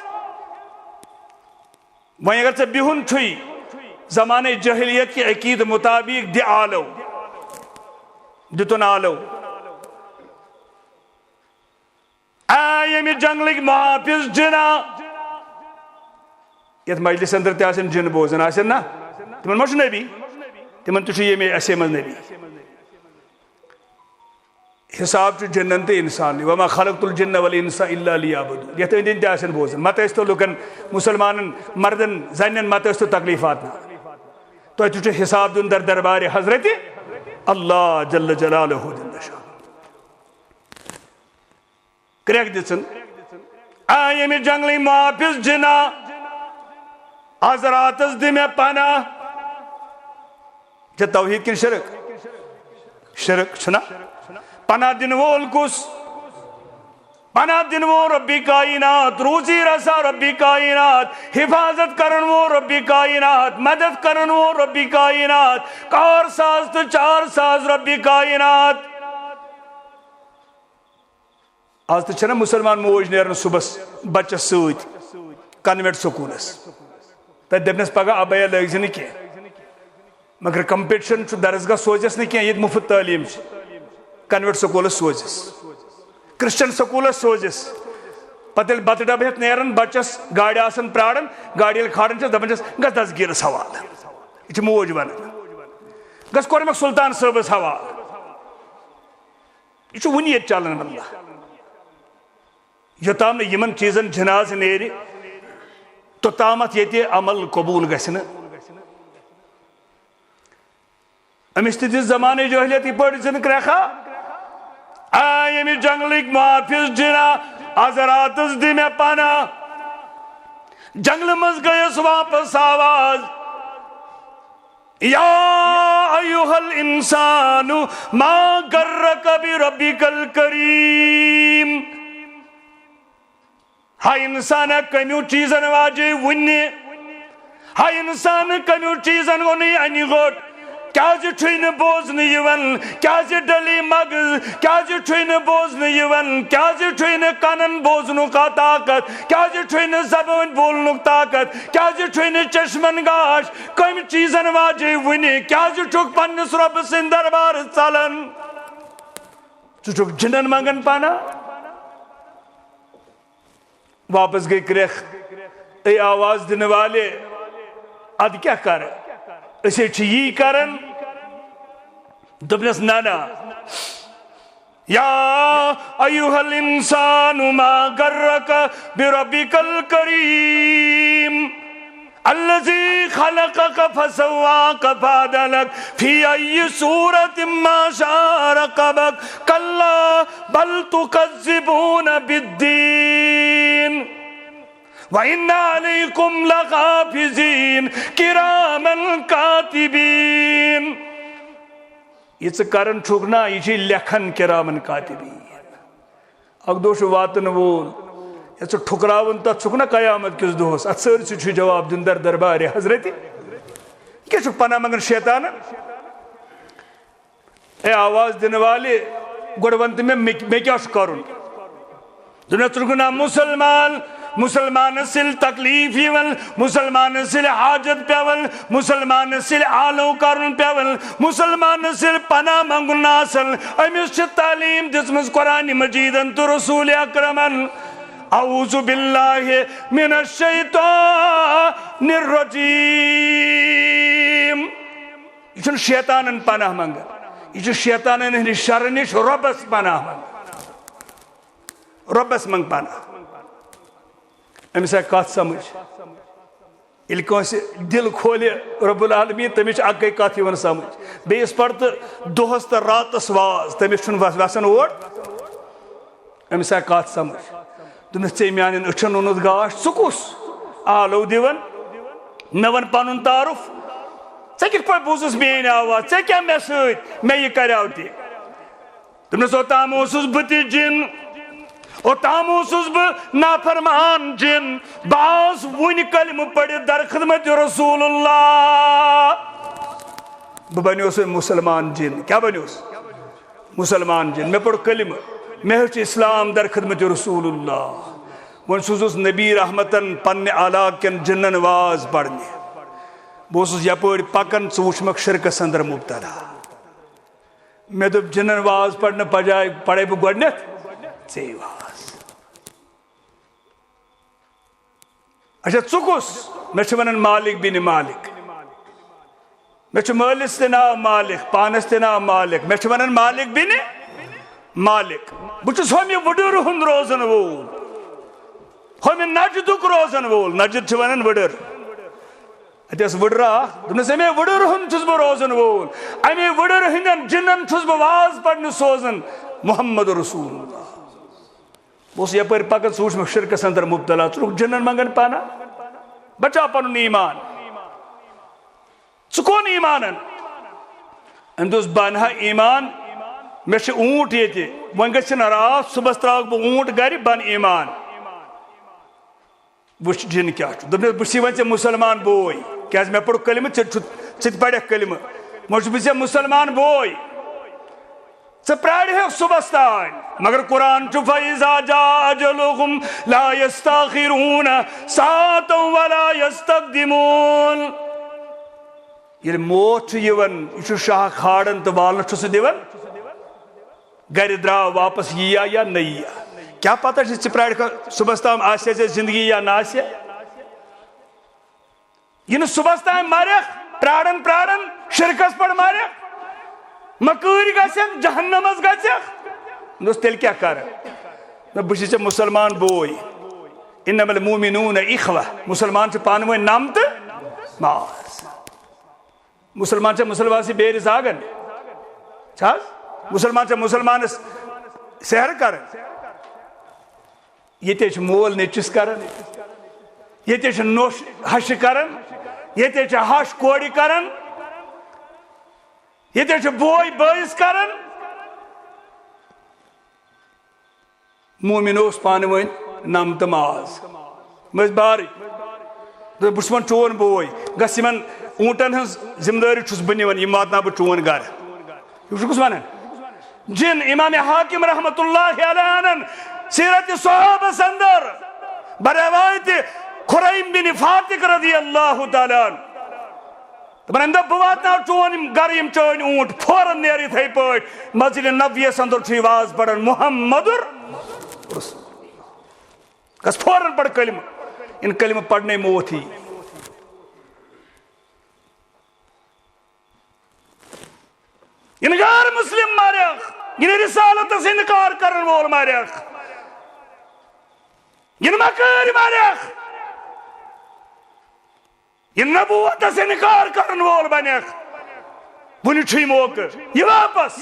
وۄنۍ اگر ژےٚ بِہُن چھُے زمانے جہلیت کے عقید مطابق دِ آلو دِتُن آلو اے ییٚمہِ جنگلٕکۍ محافظ جِنا یتھ مجلس اندر تہِ آسن جِن بوزان آسن نا تِمن ما چھُ نبی تِمن تہِ چھُ ییٚمے اَسے منٛز نبی حساب چھُ جِنن تہٕ اِنسانٕے وما خلقت الجن والانس الا لیعبدون یتھ أنٛدۍ أنٛدۍ تہِ آسن بوزان متہٕ ٲسۍ تو لُکن مسلمانن مردن زنٮ۪ن متہٕ ٲسۍ تو تکلیٖفات نا تو حساب دن در دربار حضرت اللہ جل جلالہ دن شان کریک دن آئیم جنگلی محافظ جنا حضراتس دی میں پناہ توحید کن شرک چھنا پناہ دن وول کس پناہ دن وہ ربی کائنات روزی رسا ربی کائنات حفاظت کرن وہ ربی کائنات مدد کرن وہ ربی کائنات کار ساز تو چار ساز ربی کائنات آج تو چھنا مسلمان موج نیرن صبح بچہ سوت کنوینٹ سکولس پہ دبنس پگہ ابیا لگ زی کی مگر کمپٹیشن درسگاہ سوزس نا کی یہ مفت تعلیم کنوینٹ سکولس سوزس کرسچن سکولس سوزس پتہ بتہ ڈب ہت نیرن بچس گاڑی آسن پرارن گاڑی کھارن چس دپان چس گس دسگیرس حوالہ یہ موج ونان گس کورمک سلطان صٲبس حوالہ یہ ون یہ چلان واللہ یوتام نہ یمن چیزن جناز نیری توتامت یہ عمل قبول گھنہ امس تس زمانے جہلیت یہ پہ زن کرکھا آئیم جنگلک محافظ جنا حضراتس دی میں پناہ جنگل مز گیس واپس آواز یا ایوہ الانسان ما غرک بربک الکریم ہائی انسان کمیو چیزن واجے ونی ہائی انسان کمیو چیزن ونی انی گوٹ کیا جی چھوین بوزن یون کیا جی ڈلی مغز کیا جی چھوین بوزن یون کیا جی چھوین کنن بوزنو کا طاقت کیا جی چھوین زبان بولنو طاقت کیا جی چھوین چشمن گاش کم چیزن واجے ونی کیا جی چھوک پنس رب سن دربار چلن چھوک جنن منگن پانا واپس گئی کرخ اے آواز دینے والے اد کیا کر اسے چیئی کرن دبنس نانا یا ایوہ الانسان ما غرک بربک الکریم الذي خلقك فسواك فعدلك في أي صورة ما شاء ركبك كلا بل تكذبون بالدين وإن عليكم لحافظين كراما كاتبين یہ کرن چھکنا یہ لکھن کرامن کاتبین اگدوش واتن وول یہ ٹھکراون تک چھکنا قیامت کس دہس ات سرسی جواب دن در دربار حضرت کیا چھک پناہ منگن شیطان اے آواز دن والے گوڑونت میں کیا کرن دنیا ترکنا مسلمان مسلمان سل تکلیف یول مسلمان سل حاجت پیول مسلمان سل آلو کرن پیول مسلمان سل پناہ منگن ناسل امیس چھ تعلیم دسمز قرآن مجیدن تو رسول اکرمن اعوذ باللہ من الشیطان الرجیم یہ شیطانن پناہ منگن یہ شیطانن شر نش ربس پناہ منگن ربس منگ پناہ امس آئی کت سمجھ یل کانسہ دل کھولے رب العالمین تمس اکے کت یوان سمجھ بیس پر تو دہس تو راتس واز تمس چھن وسان اوٹ امس آئی کت سمجھ دمس ے میان اچھن اونت گاش ثہ کس آلو دیون مے ون پن تعارف ے کت پہ بوزس میری آواز ے کیا مے ست مے یہ کریو تہ دمس اوتام اوسس بہ تہ جن اوتام اوسس بہ نافرمان جن باز ون کلمہ پڑھ در خدمت رسول اللہ بہ بنیوس مسلمان جن کیا بنیوس مسلمان جن میں پڑھ کلمہ میں ہچ اسلام در خدمت رسول اللہ ون سوزس نبی رحمتن پن علاق کن جنن واز پڑھنے بوسس یپور پکن ثہ وچھمک شرکس اندر مبتلا میں دپ جنن واز پڑھنے بجائے پڑھے بہ گۄڈنیتھ ژے واز اچھا ژٕ کُس مےٚ چھِ ونان مالک بن مالک مےٚ چھُ مٲلِس تہِ ناو مالک پانس تہِ ناو مالک مےٚ چھِ ونان مالک بن مالک بہ چھُس ہومہِ وُڈٕر ہُنٛد روزن وول ہومہِ نجدُک روزن وول نجد چھِ ونان وُڈٕر اتس وڈرا دس امے وڈر ہند چھس بہ روزن وول امے وڈر ہندن جنن چھس بہ واز پڑھنے سوزن محمد رسول اللہ بہس یپر پکان ثہ وچھ شرکس اندر مبتلا ثہ جنن منگن پانا بچا پن ایمان ثہ کون ایمانن ام دس بنہا ایمان مے اونٹ یہ ون گھ رات صبح تراک بہ اونٹ گر بن ایمان وچ جن کیا بس ون ے مسلمان بوے کیا مے پڑھ کلمہ ثت پڑھ کلمہ مجھ بس مسلمان بوے ثہ پرار صبح تان مگر قرآن فَإِذَا جَاءَ أَجَلُهُمْ لَا يَسْتَأْخِرُونَ سَاعَةً وَلَا يَسْتَقْدِمُونَ یہ موت یہ شاہ کھاڑن تو والن سہ دان گر درا واپس یا نئی کیا پتہ ثہ پرار صبح تام آسیا زندگی یا نہ آسیا یہ صبح تام مرک پرارن پرارن شرکس پڑ مرک مکر گھک جہنمس گھک دس تیل کیا کر بس مسلمان بوے انما المؤمنون اخوہ مسلمان پان ون نم تو ماس مسلمان مسلمان سی بیر زاگن مسلمان مسلمانس سحر کر یہ مول نیچس کر یہ نوش ہش کر یہ ہش کوڑی کر یہ بوئی بٲیِس کرن مومن اس پان ون نم تو ماز مز بار بس ون چون بوے گس یمن اونٹن ہز ذمہ داری چھس بہ نوان یم واتنا بہ چون گر یہ کس ونان جن امام حاکم رحمت اللہ علیہ سیرت صحابہ اندر بروایت خریم بن فاتق رضی اللہ تعالی عنہ دپان بہ واتنا چون گر یم چون اونٹ فوراً نیر اتھے پٲٹھۍ مسجد نبویس اندر چھ واز پڑھان محمد گس فوراً پڑھ کلمہ ان کلمہ پڑھنے موت ہی ان غیر مسلم مارک ان رسالت سے انکار کرن وول مارک ان مکر مارک ان نبوت سے انکار کرن وول بنک ون چھ موقع یہ واپس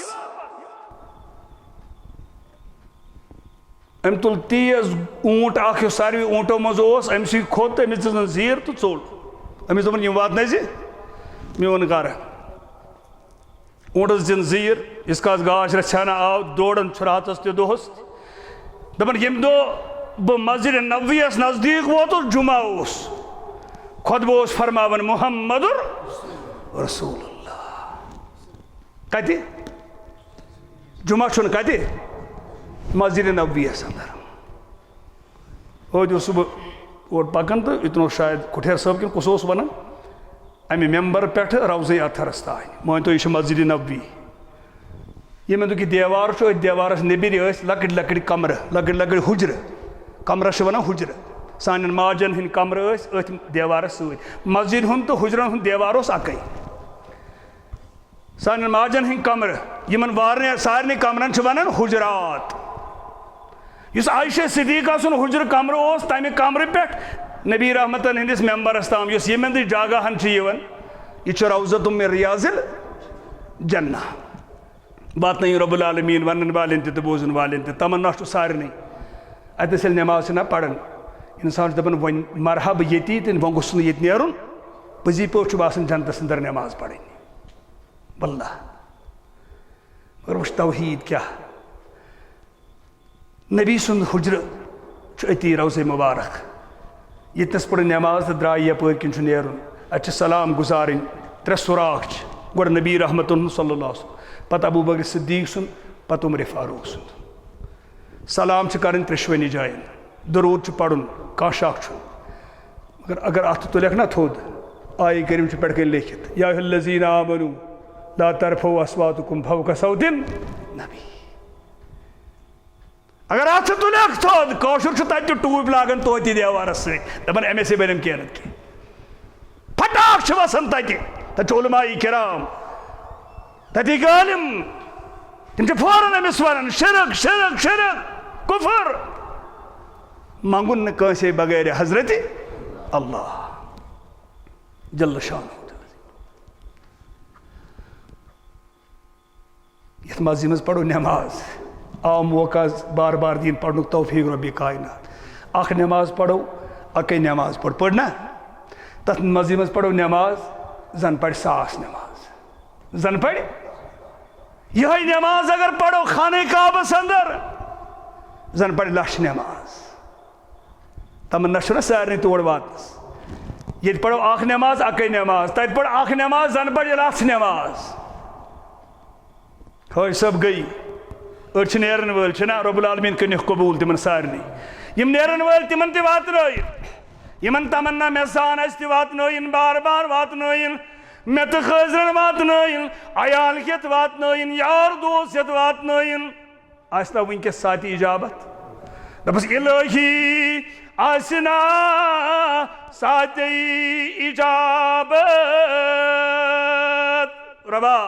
ام تل تیز اونٹ اخ ساروی اونٹو مز ام سی کھوت امس دن زیر تو ژوٚل امس دپن یم واتن زِ میون گھر اونٹس دن زیر اس کا گاش رچھانا آو دوڑن راتس تہ دہس دپن یم دہ بہ مسجد نبویس نزدیک ووتس جمعہ اس خطبہ اس فرماون محمد رسول اللہ کتہ جمعہ چھن کتہ مسجد نبویس اندر وہ صبح اور پکان تو اتنو شاید کٹھیر صاحب کن کس ونان امہ ممبر پہ روضہ اطہرس تان مٲنۍ تو یہ مسجد نبوی یہ دک دیوار دیوارس نبر لکٹ لکٹ کمرہ لکٹ لکٹ حجر کمرس ونان حجر سان ماجن ہند کمرہ ات دیوارس ست مسجد ہند تو حجرن ہند دیوار اکی سان ماجن ہند کمرہ یمن وارن سارے کمرن ونان حجرات اس عائشہ صدیقہ سن حجر کمرہ اس تمہ کمرہ پہ نبی رحمتن ہندس ممبرس تام اس یمن جگہن یہ روضۃ من ریاض الجنہ واتن رب العالمین ونن والن تہ بوزن والن تہ تمنا سارے اتس نماز نہ پڑھن انسان دپان ون مرحب یتی تہ ون گوس یہ نیرن پزی پٲٹھۍ چھُ باسان جنتس اندر نماز پڑھن واللہ مگر وچھ توحید کیا نبی سند حجر اتی روضہ مبارک یتنس پڑھ نماز تو درائے یپر کن نیرن اتھ سلام گزارن ترے سوراخ گوڑ نبی رحمت صلی اللہ علیہ وسلم پتہ ابو بکر صدیق سن پتہ عمر فاروق سن سلام کرن ترشوینی جائن درود پڑھن کان شاخ مگر اگر ات تلک نا تھود آئی کریم پڑھ کن لیکھت یا ایھا الذین آمنوا لا ترفعوا اصواتکم فوق صوت النبی اگر ات تلک تھود کاشر تتہ ٹوپ لاگان توتی دیوارس ست دپان ایم ایس بنم کی پھٹاک وسان تتہ علماء کرام تتی عالم تم فوراً امس ونان شرک شرک شرک کفر منگن نہ کٲنٛسے بغیر حضرت اللہ جل شانہ. یتھ مسجد مز پڑھو نماز آو موقع بار بار دین پڑھن توفیق ربی کائنات. اخ نماز پڑھو اکے نماز پڑھنا تتھ مسجد مز پڑھو نماز زن پڑھ 100 نماز زن پڑھ یہ نماز اگر پڑھو خانہ کعبس اندر زن پڑھ 100 نماز. تمنا چھنا سارے تور واتنس یہ پڑھو اخ نماز اکے نماز تت پڑھ اخ نماز زن پڑھ 100 نماز. ہوئے سب گئی اڑ نیرن ول چھنا رب العالمین کنیخ قبول تمن سارنی یم نیرن ول تمن تہ واتنٲیِن یمن تمنا مے سان اس تہ واتنٲیِن بار بار واتنٲیِن مے تہ خٲزرن واتنٲیِن عیال ہیت واتنٲیِن یار دوست ہیت واتنٲیِن. آسنا ونکس ساتہِ اجابت دپس الہی آسنا ساتہِ اجابت. ربا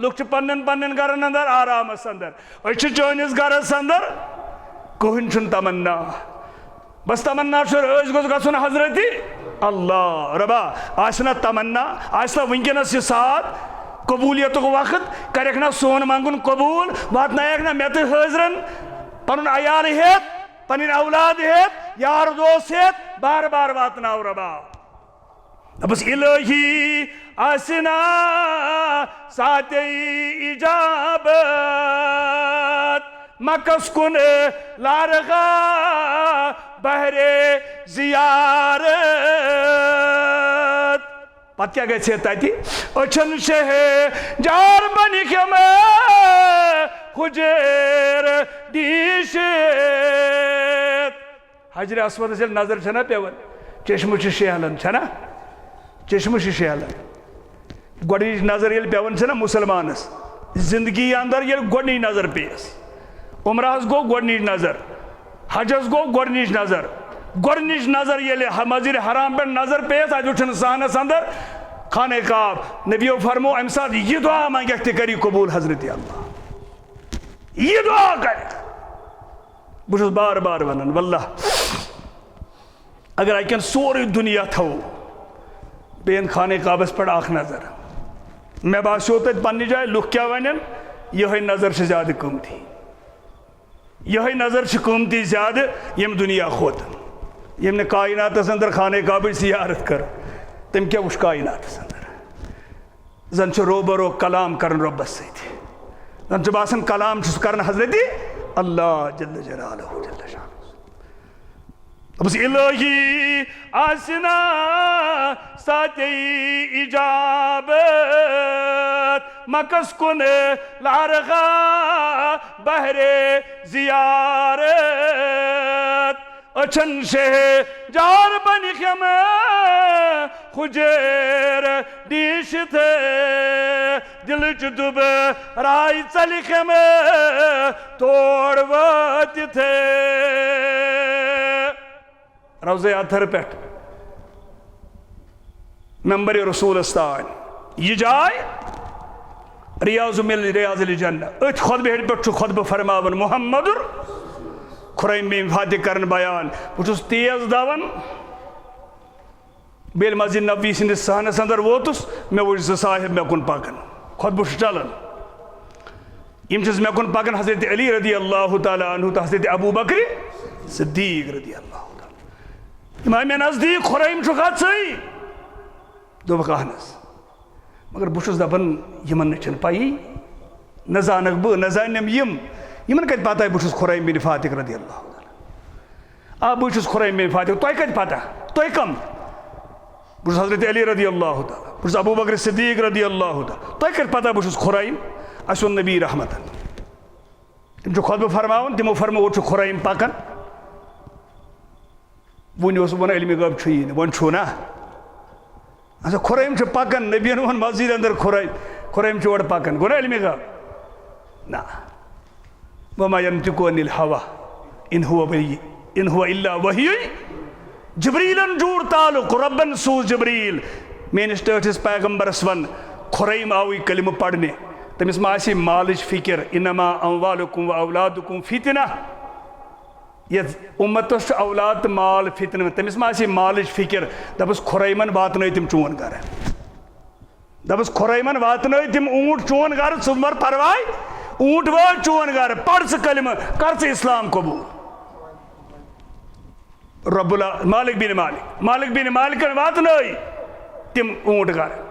لوگ پنن پنن گرن اندر آرامس اندر اچھ چونس گرس اندر کہن چھن تمنا بس تمنا چھر گوز گژھن حضرت اللہ. ربا آسنا تمنا آسنا ونکس یہ ساتھ قبولیت وقت کرک نا سون منگن قبول واتنائک نا مے تہ حاضرن پنن عیال ہیت پنن اولاد ہیت یار دوست ہیت بار بار واتناو. ربا بس الہی آسنا ساتہِ اجابت مکس کن لارغا بہر زیارت. پتہ کیا گژھِ تتہِ اچھن شہ جار بنکھم حجر دیشت. حجر اسودس ییٚلہِ نظر چھنا پیوان چشمہ چھ شہلان چھنا چشمہ چھ شہلان گۄڈنِچ نظر ییٚلہِ پیوان چھنا مسلمانس زندگی اندر ییٚلہِ گۄڈنِچ نظر پیس عمرہس گو گۄڈنِچ نظر حجس گو گۄڈنِچ نظر گۄڈنِچ نظر ییٚلہِ مسجد حرام پہ نظر پیس اتہِ وٕچھن سانس اندر خانہ کعب نبیو فرمو امہ ساتھ یہ دعا منگیکھ تہ کری قبول حضرت اللہ یہ دعا کرکھ. بہ چھس بار بار ونان واللہ اگر اکن سورے دنیا تھو بین خانہ کعبس پہ اخ نظر مے باسیو تت پنہ جائے لوگ کیا ونن یہ نظر چھ زیادہ قیمتی یہ نظر چھ قیمتی زیادہ یم دنیا کھوت یم نے کائناتس اندر خانہ کعبہ زیارت کر تم کیا وچھ کائناتس اندر زن چھ روبرو کلام کرن ربس سۭتۍ زن چھ باسان کلام چھس کرن حضرت اللہ جل جلالہ جل شانہ. بس الہی آسنا ساتہِ اجابت مکس کن لارغا بہر زیارت اچھن شہ جار بنکھم حجر دیشت دل چ دب رائی ژلکھم توڑ وٲتِتھ. روضہ اطہر پہ ممبر رسول استان یہ جائے ریاض من ریاض الجنہ ات خطبہ ہٹ پہ خطبہ فرماون محمد خریم بن فاتح کرن بیان بہت تیز دون بیل مسجد نبوی سندس صحنس اندر ووتس مے وچھ صاحب مے کن پکن خطبہ چلان یم چھس مے کن پکن حضرت علی رضی اللہ تعالی عنہ تو حضرت ابو بکر صدیق رضی اللہ امام نزدیک خریم چھ غژٕے دوٚپُکھ اہن حظ مگر بہٕ چھُس دپان یمن نہٕ چھنہٕ پَیی نہ زانکھ بہٕ نہ زانیم یمن کتہِ پتہ بہٕ چھُس خریم بن فاتح رضی اللہ تعالیٰ بہٕ چھُس خریم بن فاتح تۄہہِ کتہِ پتہ تُہۍ کم بہٕ چھُس حضرت علی رضی اللہ تعالیٰ بہٕ چھُس ابو بکر صدیق رضی اللہ تعالیٰ تۄہہِ کتہِ پتہ بہٕ چھُس خریم اَسہِ ووٚن نبی رحمتن تِم چھِ خطبہٕ فرماوان تِمو فرمو اور چھُ خریم پکان ون اس ون علم غیب چھُیی نہٕ وۄنۍ چھُ نا اچھا خریم چھُ پکان نبیَن ووٚن مسجد اندر خریم چھُ اورٕ پکان گوٚو نا علم غیب نہ وما ينطق عن الهوى ان هو الا وحی جبریلن جوڑ تعلق ربن سوز جبریل میٲنِس ٹٲٹھِس پیغمبرس ون خریم آوٕے کلمہٕ پرنہِ تٔمِس ما آسہِ مالٕچ فکر انما اموالکم و اولادکم فتنہ یتھ امتس اولاد تو مال فتن تمس ما آسی مالچ فکر دپس خرائمن واتن تم چون گھر دپس خرائمن واتن تم اونٹ چون گھر ث مر پرواے اونٹ وول چون گھر پڑھ ثہ کلمہ کر ثہ اسلام قبول رب مالک بن مالکن واتن تم اونٹ گھر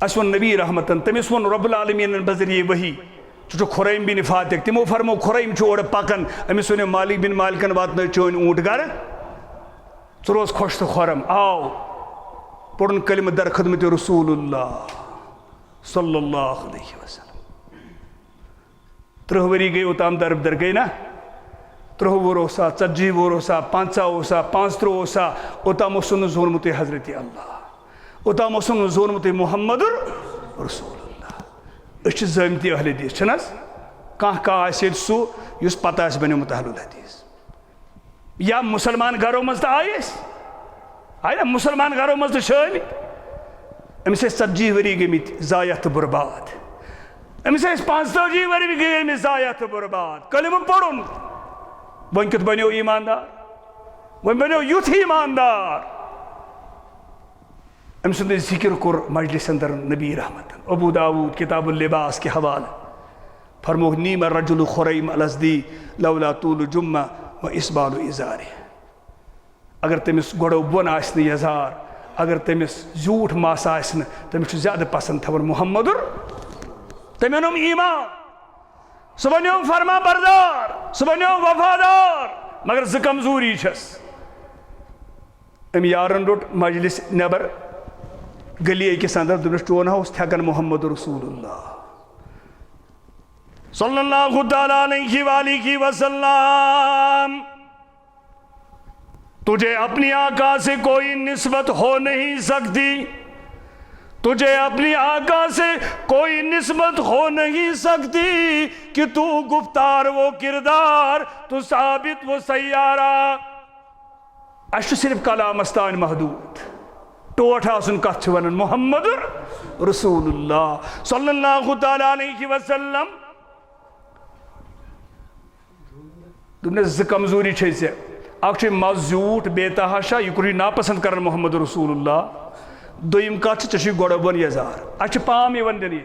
اس ون نبی رحمتن تمس ون رب العالمین بذریعہ وحی چھ خرائم بن فاتح تمو فرمو خرائم چھ اور پکن امس ون مالک بن مالکن واتن چون اونٹ گھر ثہ روز خوش تو خرم آو پڑھن کلمہ در خدمت رسول اللہ صلی اللہ علیہ وسلم 30 وری گئی اوتام درب در گئی نا 30 وُہُر اوسا 40 وُہُر اوسا 50 اوسا 35 اوسا اوتام اوسن زونمت حضرت اللہ اوتام اوسن زونمت محمد رسول اللہ اس زمتی اہل حدیث چھنس کانٛہہ آسہِ سُہ یُس پتہ آسہِ بنیومُت اہل الحدیث یا مسلمان گھرو مز تہ آیہِ آئی نا مسلمان گھرو مز تہ امس 40 وری گٔمٕتۍ ضایع تہٕ برباد امس 45 وری گٔمٕتۍ ضایع تہٕ برباد کلمہ پرُن ون کیُتھ بنیو ایماندار ون بنیو یُتھ ایماندار ام سند ذکر کور مجلس اندر نبی رحمت ابو داود کتاب اللباس کے حوالہ فرموک نیم الرجل خریم الازدی لولا طول جمعہ و اسبال ازارہ اگر تمس گوڑو بون آسن یزار اگر تمس زیوٹھ ماس آسن تمس زیادہ پسند تھون محمد تمنم ایمان سہ بنیو فرما بردار سہ بنیو وفادار مگر ز کمزوری چھس ام یارن روٹ مجلس نبر گلی اکس اندر دپس چون اوس تھکن محمد رسول اللہ صلی اللہ تعالی علیہ وآلہ وسلم تجھے اپنی آقا سے کوئی نسبت ہو نہیں سکتی تجھے اپنی آقا سے کوئی نسبت ہو نہیں سکتی کہ تو گفتار وہ کردار تو ثابت وہ سیارہ اشو صرف کلام استان محدود ٹوٹ آسن کتھ ونن محمد رسول اللہ صلی اللہ تعالی علیہ وسلم تم ز کمزوری چھ اک مز زیوٹ بے تحاشا یہ کور ناپسند کرن محمد رسول اللہ دویم کت ٹھیک گوڑو بن یزار اچھ پام یون دن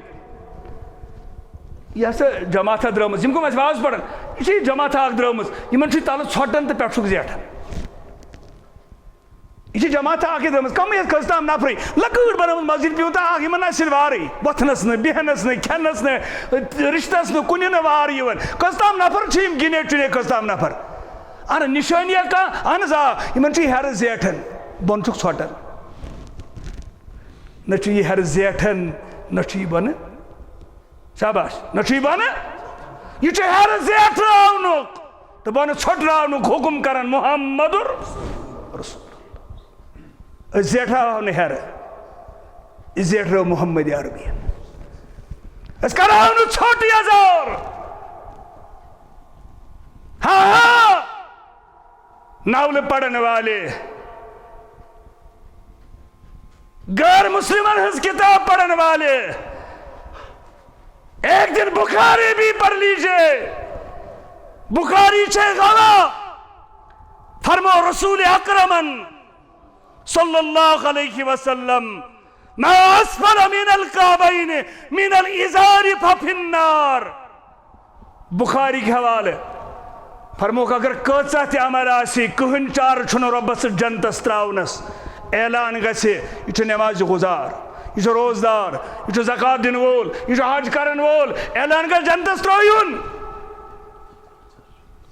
یہ سا جماعت درمز یم کم واز پڑھن یہ جماعت اخ درمز یمن تل ژھۄٹن تو پٮ۪ٹھ زیٹھان یہ جماعت اخ درمز کم کھس تام نفر لکڑ بنومت مسجد پیون تو اخ یمن آسن وارے وتھنس نہ بیہنس نہ کھینس نہ رشتس نہ کُنہِ نہ وار یوان کھس تام نفر چھ یم گنے چنے کھس تام نفر انا نشانیہ کا اہن آ یمن چھ ہر زیٹھان بن چھُکھ ژھۄٹان نہ چھ یہ ہر زیٹھن نہ چھ یہ بن شاباش نہ چھ یہ بن یہ چھ ہر زیٹھراونُک تو بن ژھۄٹراونُک حکم کران محمد رسول اللہ زیٹھراو نہ ہر زیٹھراو محمد عربی اس کراو نہ ژھۄٹ یزار ہاں ناول پڑھنے والے غیر مسلمان ہنس کتاب پڑھنے والے ایک دن بخاری بھی پڑھ لیجئے بخاری چھے غلا فرمو رسول اکرمن صلی اللہ علیہ وسلم ما اسفل من القابین من الازار ففی النار بخاری کے حوالے فرمو کہ اگر کچھ تی عمل آسی کہن چار چھنو ربس جنتس تراؤنس اعلان گژھِ یہ چھُ نماز گزار یہ چھُ روزدار یہ چھُ زکات دن وول یہ چھُ حج کرن وول اعلان گژھِ جنتس ترٛٲیُن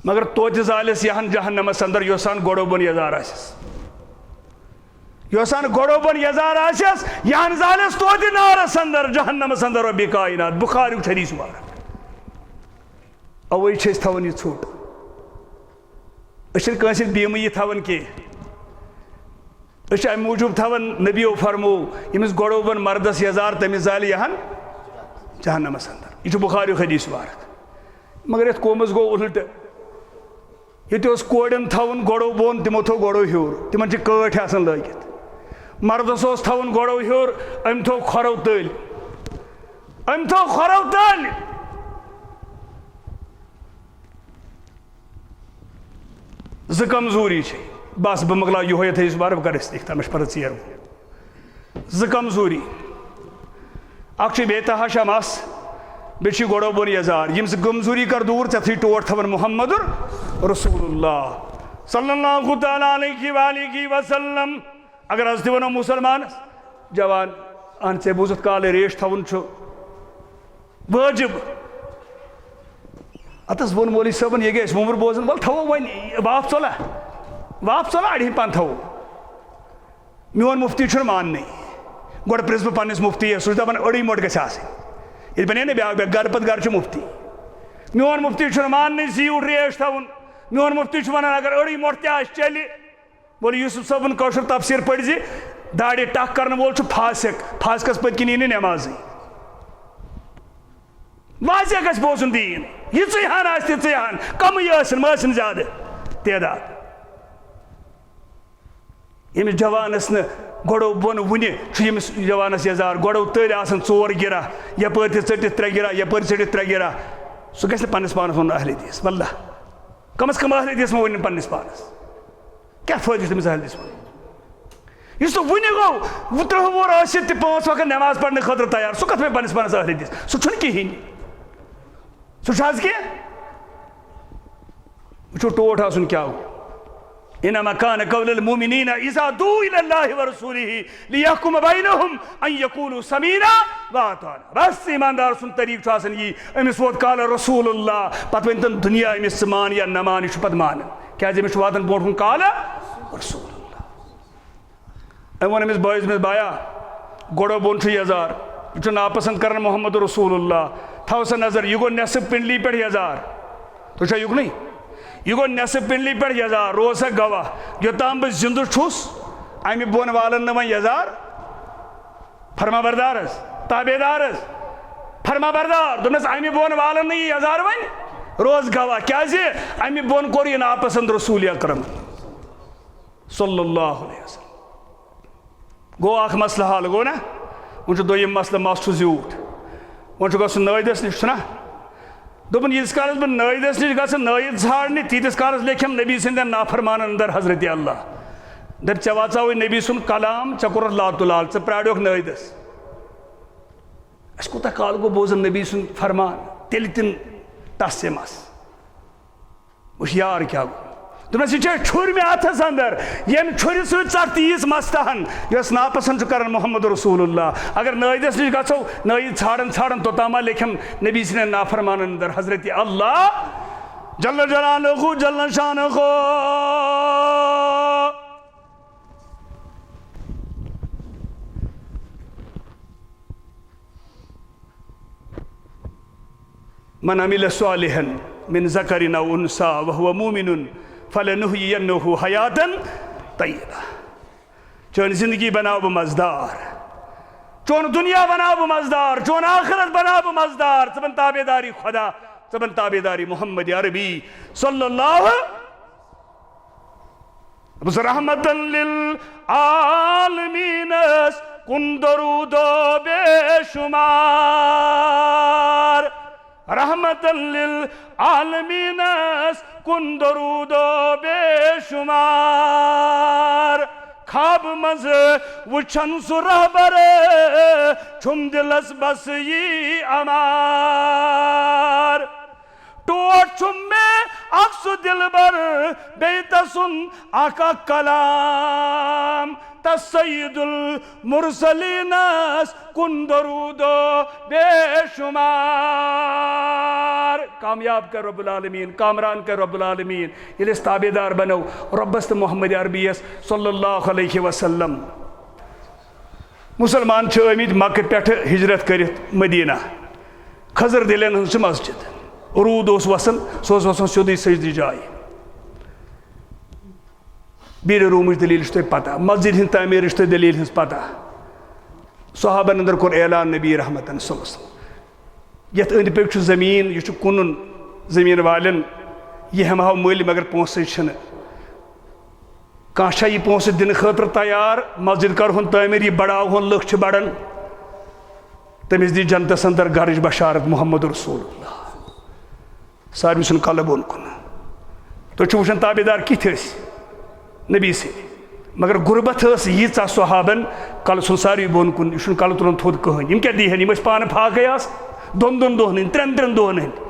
مگر توتہِ زالس یہن جہنمس اندر یوسان گوڑو بن یزار آسس یوسان گوڑو بن یزار آسس یہن زالس توتہِ نارس اندر جہنمس اندر رب کائنات بخاری حدیث مبارک اوے چھِ أسۍ تھاوان یہِ ژھوٚٹ أسۍ چھِنہٕ کٲنٛسہِ بیمہٕ یہِ تھاوان کینٛہہ أسۍ امہِ موٗجوٗب تھاوان نبیو فرمو ییٚمِس گوڑو بن مردس یزار تٔمِس زالہِ یہن جہنمس اندر یہ چھُ بخاری حدیث مبارک مگر یتھ قومس گوٚو الٹہٕ ییٚتہِ اوس کورٮ۪ن تھاوُن گوڑو بۄن تِمو تھوٚو گوڑو ہیوٚر تِمن چھِ کٲٹھۍ آسان لٲگِتھ مردس اوس تھاوُن گوڑو ہیوٚر أمۍ تھوٚو کھۄرو تٔلۍ أمۍ تھوٚو کھۄرو تٔلۍ ز کمزوری چھ بس بہ مکلا یہ تھیس بار بہ کر استختا مش پر یر ز کمزوری اخ بے تحاشا مس بیچ گوڑو بون یزار یم سے کمزوری کر دور ژے تھی ٹوٹ تھون محمد رسول اللہ صلی اللہ تعالیٰ علیہ وآلہ وسلم. اگر از تہ ونو مسلمان جوان ان ژے بوزت کال ریش تھون چھ واجب. اتس وون مولوی صٲبن یہ گژھِ وومر بوزن ول تھو وۄنۍ واپ ژولا اڑِ ہن پن تھو. میون مفتی چھُنہٕ ماننٕے گۄڈٕ پرٛژھ بہٕ پننِس مفتیَس سُہ چھُ دپان أڑٕے موٚٹ گژھِ آسٕنۍ. ییٚلہِ بنے نا بیٛاکھ گرٕ پتہٕ گرٕ چھُ مفتی. میون مفتی چھُنہٕ ماننٕے زیوٗٹھ ریش تھاوُن. میون مفتی چھُ ونان اگر أڑٕے موٚٹ تہِ آسہِ چلہِ. مولوی یوسف صٲبن کٲشُر تفسیٖر پٔرۍ زِ داڑِ ٹکھ کرن وول چھُ فاسق. فاسقس پٔتۍ کِنۍ یی نہٕ نٮ۪مازٕے. واضح گژھِ بوزُن دیٖن یِژٕے ہن آسہِ تِژٕے ہن کمٕے ٲسِن مہ ٲسِن زیادٕ تعداد. ییٚمِس جوانس نہٕ گۄڈو بۄن وُنہِ چھُ ییٚمِس جوانس یزار گۄڈو تٔلۍ آسان 4 گِرا یپٲرۍ تہِ ژٔٹِتھ 3 گِرا یپٲرۍ ژٔٹِتھ 3 گِرا سُہ گژھِ نہٕ پننِس پانس ونُن اہل حدیث واللہ کم از کم اہل حدیث مہ ؤنِن پننِس پانس. کیٛاہ فٲیدٕ چھُ تٔمِس اہل حدیث ونُن یُس نہٕ وُنہِ گوٚو 30 وُہُر ٲسِتھ تہِ 5 وقت نٮ۪ماز پرنہٕ خٲطرٕ تیار سُہ کتھ وَنہِ پننِس پانس اہل حدیث. سُہ چھُنہٕ کِہیٖنۍ. سُہ چھُ حظ کینٛہہ. وٕچھو ٹوٹھ آسُن کیٛاہ گوٚو. انما كان قول المؤمنين اذا دعوا الى الله ورسوله ليحكم بينهم ان يقولوا سمعنا واطعنا. بس ایماندار سن طریق چھُ آسان یی أمِس ووت قال رسول اللہ پتہٕ ؤنۍ تن دُنیا أمِس ژٕ مان یا نہ مان یہِ چھُ پتہٕ مانان کیٛازِ أمِس چھُ واتان برونٛٹھ کُن قال رسول اللہ. أمۍ ووٚن أمِس بٲیِس مےٚ بایا گۄڈو بۄن چھُ یزار یہِ چھُ ناپسنٛد کران محمد رسول اللہ. تھاو سا نظر یہِ گوٚو نٮ۪صٕف پِنڈلی پٮ۪ٹھ یزار. تُہۍ چھا یُکنُے یہ گو نٮ۪صٕف پِنڈلی پٮ۪ٹھ یزار روز سا گواہ یوٚتام بہٕ زِندٕ چھُس امہِ بۄن والن نہٕ وۄنۍ یزار. فرما بردار حظ تابے دار حظ فرما بردار دوٚپنس امہِ بۄن والن نہٕ یہِ یزار وۄنۍ روز گواہ کیٛازِ امہِ بۄن کوٚر یہِ ناپسنٛد رسوٗل اکرم صلی اللہ علیہ وسلم. گوٚو اکھ مسلہٕ حل گوٚو نا. وۄنۍ چھُ دوٚیِم مسلہٕ مس چھُ زیوٗٹھ وۄنۍ چھُ گژھُن نٲیدس نِش چھُنا. دوٚپُن ییٖتِس کالس بہٕ نٲیدس نِش گژھٕ نٲیِد ژھانڈنہِ تیٖتِس کالس لیکھٮ۪م نبی سٕنٛدٮ۪ن نافرمانن اندر حضرت اللہ. دپ ژےٚ واژاوٕے نبی سُنٛد کلام ژےٚ کوٚرُتھ لاتُ لال ژٕ پرٛاریوکھ نٲیدس. اَسہِ کوٗتاہ کال گوٚو بوزان نبی سُنٛد فرمان تیٚلہِ تہِ ٹس سے مس. وٕچھ یار کیٛاہ گوٚو. دوٚپنس یہِ چھےٚ چھُرِ مےٚ اتھس اندر ییٚمہِ چھُرِ سۭتۍ ژٹ تیٖژ مستہن یۄس ناپسنٛد چھُ کران محمد رسول اللہ. اگر نٲیدس نِش گژھو نٲیِد ژھانڈن ژھانڈن توٚتام لیکھٮ۪م نبی سٕنٛدٮ۪ن نافرمانن اندر حضرت اللہ جل جلالہ جل شانہ. من عمل صالحا من ذکر او انثى وهو مؤمن فلنحيينه حیاة طیبہ. چون زندگی بناو بہ مزدار چون دنیا بناو بہ مزدار چون آخرت بناو بہ مزدار. ژٕ بن تابے داری خدا ژٕ بن تابے داری محمد عربی صلی اللہ رحمت للعالمین کن درود و بے شمار. رحمت للعالمین کن درود و بے شمار. خواب مز وچھن سو رہبر چھم دلس بس یہ امار. ٹوٹ چھم میں اکسو دلبر بیتا سن آقا کلام تسید المرسلین کن درود و بے شمار. کامیاب کر رب العالمین کامران کر رب العالمین ییٚلہِ أسۍ تابے دار بنو رۄبس تہٕ محمد عربیس صلی اللہ علیہ وسلم. مسلمان چھِ آمٕتۍ مکہ پٮ۪ٹھٕ ہجرت کٔرِتھ مدینہ. خضر دِلین ہٕنٛز چھِ مسجد روٗد اوس وسان سُہ اوس وسان سیوٚدُے سجدٕ جایہِ. بیٖرِ روٗمٕچ دلیٖل چھِ تۄہہِ پتہ مسجد ہِنٛدِ تعمیٖرٕچ چھِ تۄہہِ دلیٖل ہٕنٛز پتہ. صحابن اندر کوٚر اعلان نبی رحمتن صلی اللہ علیہ وسلم یتھ أنٛدۍ پٔکۍ چھُ زمیٖن یہِ چھُ کُنُن زمیٖن والٮ۪ن یہِ ہٮ۪مہٕ ہاو مٔلۍ مگر پونٛسَے چھِنہٕ. کانٛہہ چھا یہِ پونٛسہٕ دِنہٕ خٲطرٕ تیار مسجد کرہون تعمیٖر یہِ بڑاوہون لُکھ چھِ بڑان تٔمِس دی جنتس اندر گرٕچ بشارت محمد رسول اللہ. سارنٕے سُنٛد قلب بۄن کُن تو وچھان تابعدار کتھ نبی سے مگر غربت ییژا صحابن کل سن ساری بون کن یہ کل تلان تھوٚد کہین یم کیا دیہن یم پانہ پھاکے آس دون دۄہن ہٕنٛدۍ ترٛٮ۪ن دۄہن ہٕنٛدۍ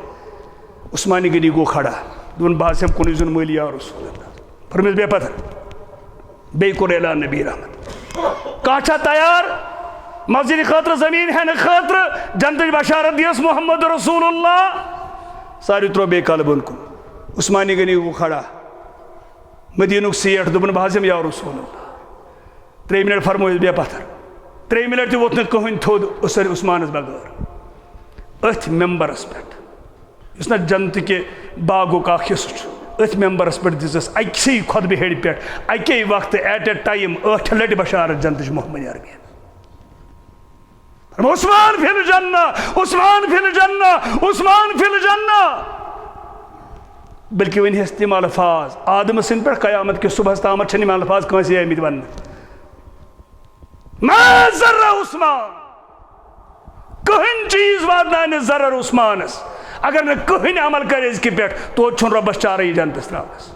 عثمانی غنی گو کھڑا دون بہٕ حظ ہٮ۪مہٕ کُنُے زوٚن مٲلی یا رسول اللہ فرمس بے پتھر بیٚیہِ کوٚر اعلان نبی رحمت کانٛہہ چھا تیار مسجد خاطر زمین ہینہٕ خٲطرٕ جنتٕچ بشارت دِیس محمد رسول اللہ ساری ترٛوو بیٚیہِ کلہٕ بۄن کُن عثمانی غنی گو کھڑا مدینُک سیٹھ دوٚپُن بہٕ حظ یِمہٕ یا رسول اللہ 3 منٹ فرمٲیِس بے پتھر 3 منٹ تہِ ووت نہٕ کٕہٕنۍ تھوٚد عثمانس بغٲر أتھۍ ممبرس پٮ۪ٹھ یُس نا جنتٕکہِ باغُک اکھ حصہٕ چھُ أتھۍ ممبرس پٮ۪ٹھ دِژٕس أکسٕے خۄطبہٕ ہیٚرِ پٮ۪ٹھ اَکے وقتہٕ ایٹ اے ٹایم 8 لٹہِ بشارت جنتٕچ محمد عربی عثمان فی الجنہ عثمان فی الجنہ عثمان فی الجنہ بلکہ ونہس تم الفاظ آدم سن پہ قیامت کے صبح تامت چھن الفاظ کنسی آمت ون ما ضر عثمان کہن چیز واتنائن ضرر عثمانس اگر نہ کہن عمل کرے اس کی پیٹ تو چھن ربس چارے جنتس تراونس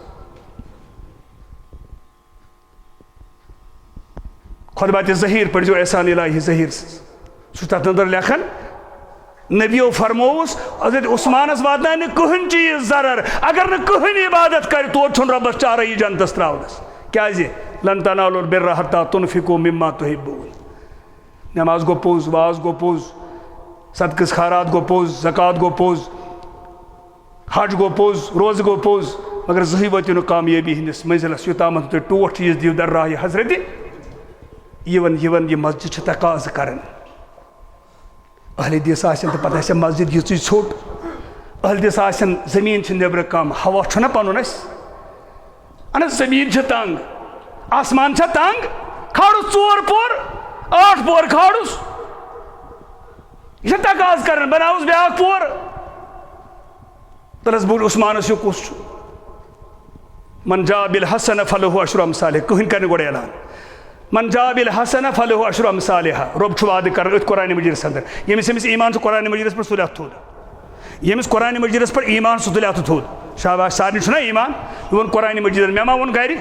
خطبات ظہیر پڑھ جو احسان الہی ظہیر سوچتا اندر لکھن نبیو فرموس حضرت عثمانس واتنائن کہن چیز ضرر اگر نہ کہن عبادت کرے تو چھن ربس چارے جنتس تراونس کیا جی لن تنالوا البر حتى تنفقوا مما تحبون نماز گو پوز واز گو پوز صدقہ خیرات گو پوز زکات گو پوز حج گو پوز روز گو پوز مگر زہی واتو نہ کامیابی ہندس منزلس یوتامت تو ٹوٹ چیز دیو در راہ حضرت یہ مسجد چھ تقاض کرن اہل دیس آسن تو پتہ آسن مسجد یژ ژھوٹ اہل دیس آسن زمین چھ نبر کم ہوا چھنا پنن اس ان زمین چھ تنگ آسمان چھ تنگ کھاڑس 4 پور 8 پور کھاڑس یہ تقاض کرن بناوس بیاکھ پور تلس بول عثمان سے کس من جاء بالحسن فله عشر امثالها کہن کرنے گوڑے اعلان من جاء بالحسن فله عشر امثالها رب چھو وعدہ کر ات قرآن مجید اندر یمس ایمان سے قرآن مجید پر صلح تھود یمس قرآن مجید پر ایمان سے صلح تھود شاباش سارے چھنا ایمان ون قرآن مجید میں ما ون گھر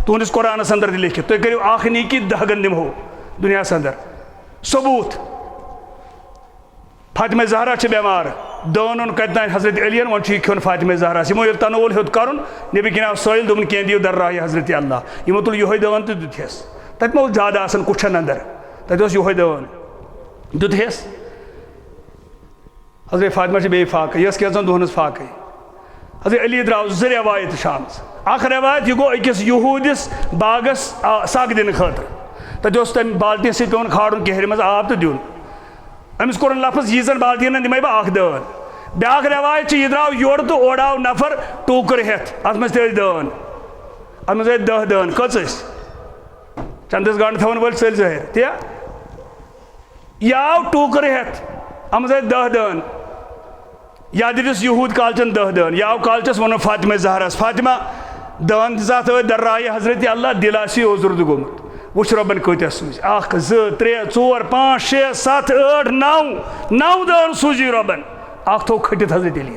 تہندس قرآن اندر لکھت تھی کرو اخ نیکی 10 گن دمو دنیا اندر ثبوت فاطمہ زہرا چھ بیمار دونوں کتنا حضرت علی ون کھن فاطمہ زہرا یمو یل تنول ہیوت کرن نبی کنا سائل دن کی دیو در راہ حضرت اللہ یمو تل یہ دون تو دتھس تت مو زیادہ آسن کچھن اندر تت اس یہ دون دتھس حضرت فاطمہ چھ بے فاق یس کیزن دہنس فاق حضرت علی دراو زٕ روایت شام اخ روایت یہ گو اکس یہودس باغس سگ دن خاطر تت اس تم بالٹی سی پیون کھاڑن کہر مز آب تو دیون امس کورن لفظ یہ زن بالٹین دمے بہ اخ دان بیاکھ روایت یہ دراو یور تو اوڑاو نفر ٹوکر ہتھ ات مز تیل دان ات مز 10 دان کچس چندس گانڈ تھون ول سل ظاہر تیا یاو ٹوکر ہتھ ات مز 10 دان یا دس یہود کالچن 10 دان یاو کالچس ون فاطمہ زہرس فاطمہ دان ذات در راہ حضرت اللہ دلاسی اوزرد گومت وچ ربن کتیا سوز 1 2 3 4 5 6 7 8 9 دان سوزی ربن اخ تھو کھٹت حضرت علی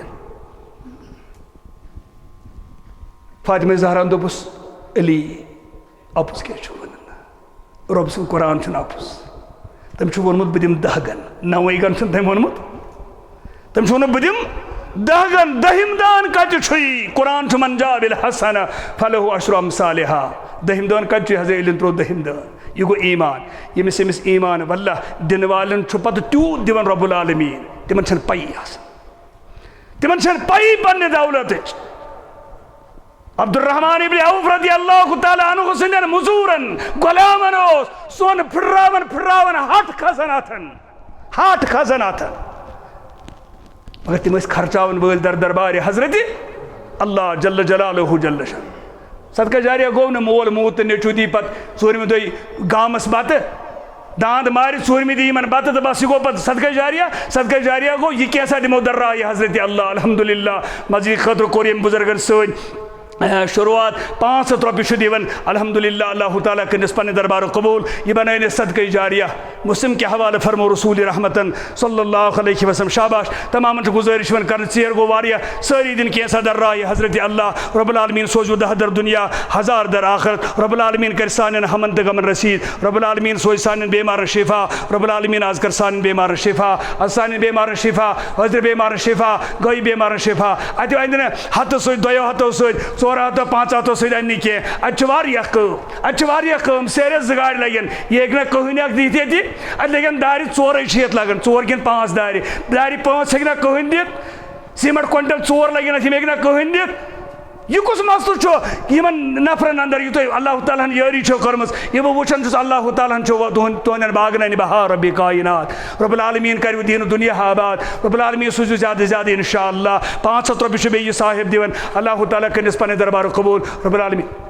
فاطمہ زہران دوپس علی اپس کیا چھو ونن رب سن قرآن چھن اپس تم چھو ونمت بدیم 10 گن 9 گن چھن تم ونمت تم چھو بدیم 10 گن دہم دان کت چھوئی قرآن چھو من جاء بالحسن فله عشر امثالها دہم دان کت چھوئی حضرت علی ترو دہم دان یہ گو ایمان یہ مس ایمان واللہ دن والن چھو پت تیوت دیون رب العالمین تمن چھن پائی آسان تمن چھن پائی پنہ دولت عبد الرحمن ابن عوف رضی اللہ تعالی عنہ سندن مزورن غلامن سون پھراون ہاتھ کھزن آتھن مگر تم اس خرچاون ول در دربار حضرت اللہ جل جلالہ جل شان صدقہ جاریہ گو نہ مول موت نیچو دی پت ژورمہ دۄہ گامس بت داند مار ژورمہ دی من بت تو بس یہ گو پت صدقہ جاریہ گو یہ کیسا دمو در راہ حضرت اللہ الحمدللہ مسجد خاطر کور یم بزرگن سن شروعات 500 رۄپیہِ دیون الحمدللہ اللہ تعالیٰ کرنس پنہ دربار قبول یہ بنائے صدقہ جاریہ مسلم کے حوالہ فرمو رسول رحمتن صلی اللہ علیہ وسلم شاباش تمام گزارش کر ثیر گو واریہ ساری دن کینسا در راہ حضرت اللہ رب العالمین سوزو 10 در دنیا 1000 در آخرت رب العالمین کر سانن ہمن تہ غمن رسید رب العالمین سوز سانن بیمار شفا رب العالمین آز کر سانن بیمار شفا سانن بیمار شفا حضر بیمار شفا گوئی بیمار شفا اتو اندن ہتھ سوز دویو ہتھو سوز 4 ہتھو 5 ہتھو سوز ان کی اچھا کم سیرس 2 گاڑی لگن یہ ایک نہ کہین اک دیت یہ ات لگن دارِ 4 شیت لگن 4 کن 5 دارِ 5 ہیک نہ کہین دت سیمنٹ کوئنٹل 4 لگن ات ہیک نہ کہین دت یہ کس مسئلہ چھو یمن نفرن اندر یہ تو اللہ تعالیٰ یاری چھو کرمز یہ بہ وچھن چھس اللہ تعالیٰ چھو تہندین باغن بہار رب کائنات رب العالمین کرو دین دنیا آباد رب العالمین سوزو زیادہ زیادہ انشاءاللہ 500 رۄپیہِ چھُ بیٚیہِ صاحب دیون اللہ تعالیٰ کرنس پنہ دربار قبول رب العالمین